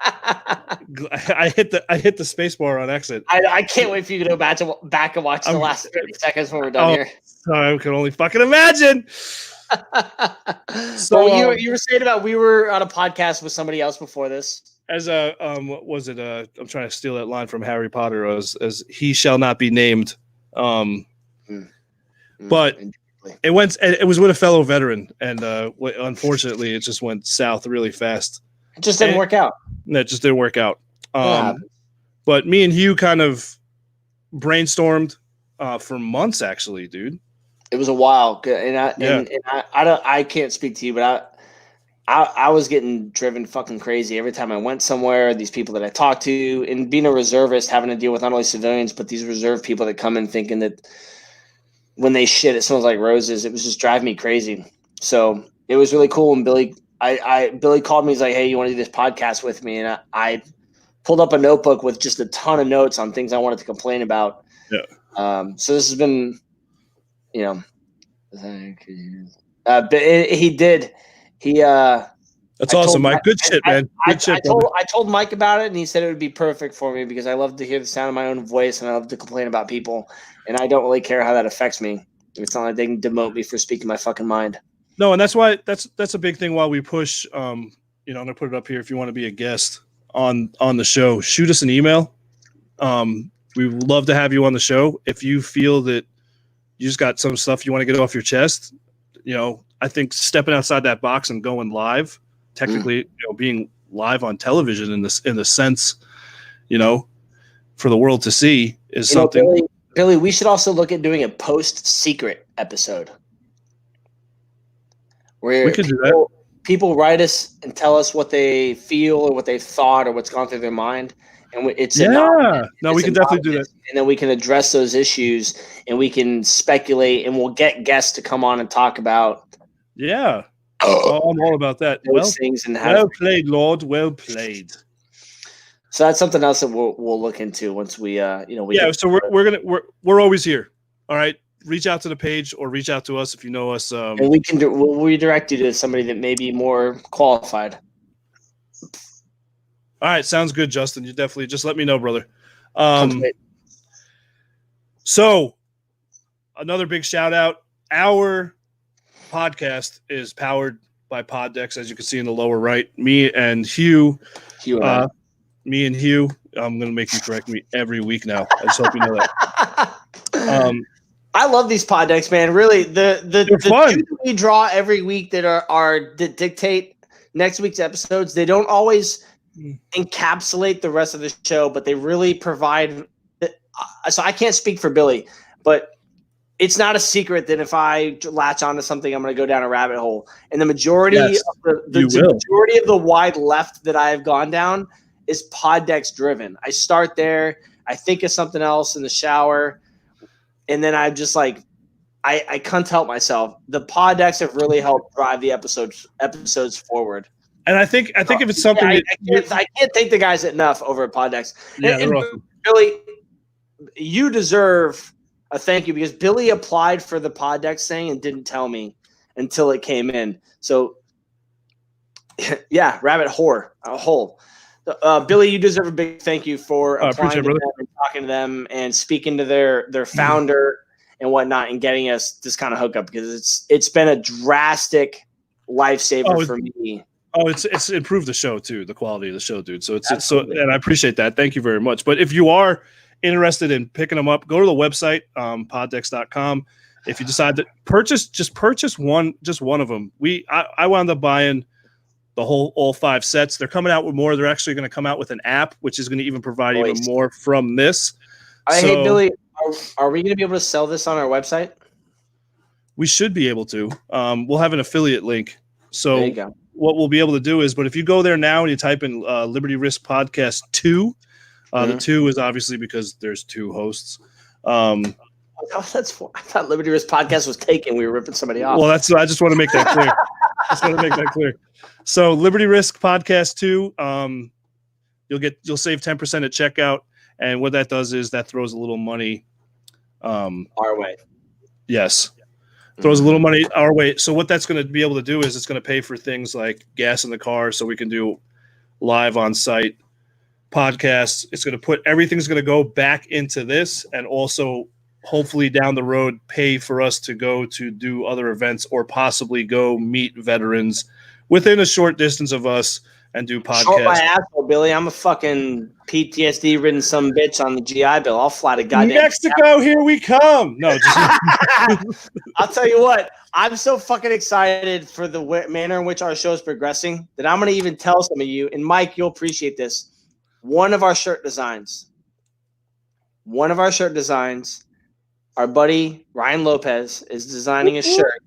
I hit the space bar on exit.
I can't wait for you to go back and watch the last 30 seconds when we're done here.
I can only fucking imagine.
So you were saying about we were on a podcast with somebody else before this.
As what was it? I'm trying to steal that line from Harry Potter. As he shall not be named. But it was with a fellow veteran, and unfortunately, it just went south really fast.
It just didn't work out.
No, it just didn't work out. But me and Hugh kind of brainstormed for months, actually, dude.
It was a while, and I can't speak to you, but I was getting driven fucking crazy every time I went somewhere. These people that I talked to, and being a reservist, having to deal with not only civilians but these reserve people that come in thinking that when they shit, it smells like roses. It was just driving me crazy. So it was really cool when Billy called me. He's like, "Hey, you want to do this podcast with me?" And I pulled up a notebook with just a ton of notes on things I wanted to complain about.
Yeah.
So this has been, but he did.
That's awesome, Mike. Good shit, man. Good shit.
I told Mike about it, and he said it would be perfect for me because I love to hear the sound of my own voice, and I love to complain about people, and I don't really care how that affects me. It's not like they can demote me for speaking my fucking mind.
No, and that's why that's a big thing. While we push, I'm gonna put it up here. If you want to be a guest on the show, shoot us an email. We would love to have you on the show. If you feel that you just got some stuff you want to get off your chest, I think stepping outside that box and going live, technically, being live on television in the sense, for the world to see is something.
Billy, we should also look at doing a post-secret episode. Where
we could do that.
People write us and tell us what they feel or what they thought or what's gone through their mind. And we can definitely do that.
And
then we can address those issues and we can speculate and we'll get guests to come on and talk about.
Yeah. Oh, I'm all about that. Well played, Lord. Well played.
So that's something else that we'll look into once we
So we're always here. All right. Reach out to the page or reach out to us if you know us.
And we'll redirect you to somebody that may be more qualified.
All right, sounds good, Justin. You definitely just let me know, brother. So another big shout out. Our podcast is powered by VORTEX, as you can see in the lower right. Me and Hugh. I'm going to make you correct me every week now. I just hope you know that.
I love these VORTEX, man. Really, the two that we draw every week that dictate next week's episodes. They don't always encapsulate the rest of the show, but they really provide. So I can't speak for Billy, but it's not a secret that if I latch onto something, I'm going to go down a rabbit hole. And the majority of majority of the wide left that I have gone down is VORTEX driven. I start there. I think of something else in the shower. And then I'm just like, I can't help myself. The VORTEX have really helped drive the episodes forward.
And I think if it's something
I can't thank the guys enough over at VORTEX.
Yeah, they're awesome.
Billy, you deserve a thank you because Billy applied for the VORTEX thing and didn't tell me until it came in. So yeah, rabbit hole. Billy, you deserve a big thank you for applying to them and talking to them and speaking to their founder and whatnot and getting us this kind of hookup because it's been a drastic lifesaver for me.
Oh, it's improved the show too, the quality of the show, dude. So it's so, and I appreciate that. Thank you very much. But if you are interested in picking them up, go to the website, VORTEX.com. If you decide to purchase one of them. I wound up buying all 5 sets. They're coming out with more. They're actually going to come out with an app, which is going to even provide even more from this.
Hey, Billy, are we going to be able to sell this on our website?
We should be able to. We'll have an affiliate link. So
there you go.
What we'll be able to do is, but if you go there now and you type in Liberty Risk Podcast 2, the 2 is obviously because there's 2 hosts.
I thought Liberty Risk Podcast was taken. We were ripping somebody off.
Well, I just want to make that clear. So Liberty Risk Podcast 2, you'll save 10% at checkout. And what that does is that throws a little money
our way.
Yes. Throws a little money our way. So what that's going to be able to do is it's going to pay for things like gas in the car so we can do live on site podcasts. It's going to put everything's going to go back into this and also hopefully down the road pay for us to go to do other events or possibly go meet veterans within a short distance of us and do podcasts.
Short my asshole, Billy. I'm a fucking PTSD-ridden some bitch on the GI Bill. I'll fly to goddamn
Mexico. Here we come. No, just
I'll tell you what. I'm so fucking excited for the manner in which our show is progressing that I'm going to even tell some of you. And Mike, you'll appreciate this. One of our shirt designs. Our buddy Ryan Lopez is designing a shirt.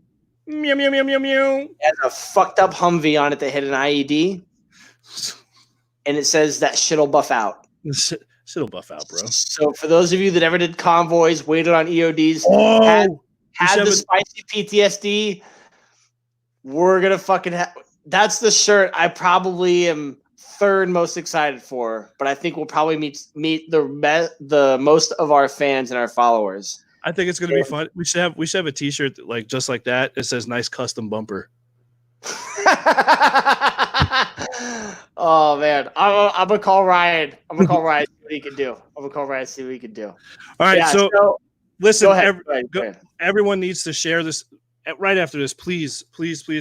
Meow meow meow meow meow.
It has a fucked up Humvee on it that hit an IED. And it says that shit'll buff out.
Shit'll buff out, bro.
So for those of you that ever did convoys, waited on EODs, had the spicy PTSD, we're gonna fucking that's the shirt I probably am third most excited for, but I think we'll probably meet the most of our fans and our followers.
I think it's gonna be fun. We should have a T-shirt like just like that. It says "Nice custom bumper."
Oh man, I'm gonna call Ryan. I'm gonna call Ryan. See what he can do. All
right,
yeah,
so listen,
go ahead.
Everyone needs to share this right after this. Please.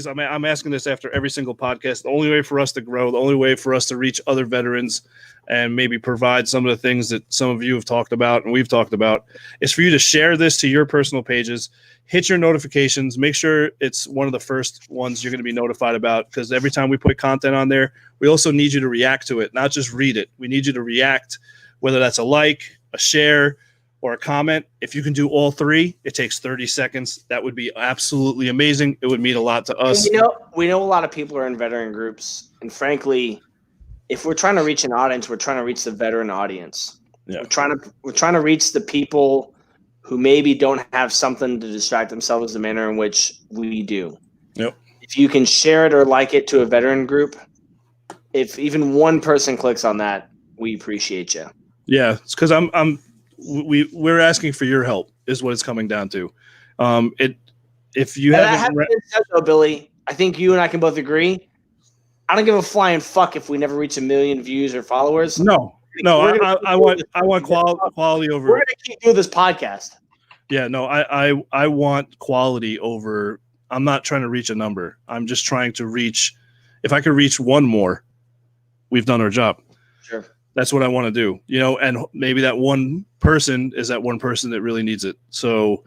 I'm asking this after every single podcast. The only way for us to grow, the only way for us to reach other veterans and maybe provide some of the things that some of you have talked about and we've talked about is for you to share this to your personal pages, hit your notifications, make sure it's one of the first ones you're going to be notified about, because every time we put content on there, we also need you to react to it, not just read it. We need you to react, whether that's a like, a share, or a comment. If you can do all three, it takes 30 seconds. That would be absolutely amazing. It would mean a lot to us.
We know a lot of people are in veteran groups, and frankly, if we're trying to reach an audience, we're trying to reach the veteran audience. Yeah. We're trying to reach the people who maybe don't have something to distract themselves the manner in which we do.
Yep.
If you can share it or like it to a veteran group, if even one person clicks on that, we appreciate you.
Yeah, it's because we're asking for your help is what it's coming down to. If you haven't
said, though, Billy, I think you and I can both agree. I don't give a flying fuck if we never reach 1 million views or followers.
No, I want quality over.
We're gonna keep doing this podcast.
Yeah, no, I want quality over. I'm not trying to reach a number. I'm just trying to reach. If I could reach one more, we've done our job.
Sure.
That's what I want to do, and maybe that one person is that one person that really needs it. So,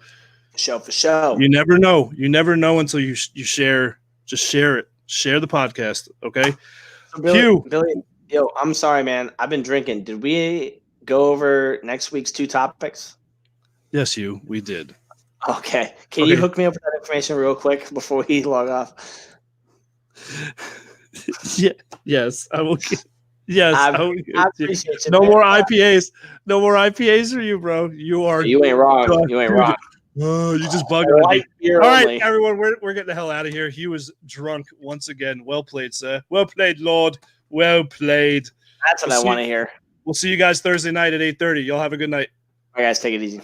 for show.
You never know. You never know until you share. Just share it. Share the podcast, okay?
So Billy, yo, I'm sorry, man. I've been drinking. Did we go over next week's 2 topics?
Yes, we did.
Okay. Can you hook me up with that information real quick before we log off?
Yeah. Yes, I will. Yes,
I appreciate you.
No more IPAs. No more IPAs for you, bro. You
ain't wrong. You ain't wrong.
Oh, you just bugging me. All right, everyone, we're getting the hell out of here. He was drunk once again. Well played, sir. Well played, Lord. Well played.
That's what I want to hear.
We'll see you guys Thursday night at 8:30. Y'all have a good night.
All right, guys, take it easy.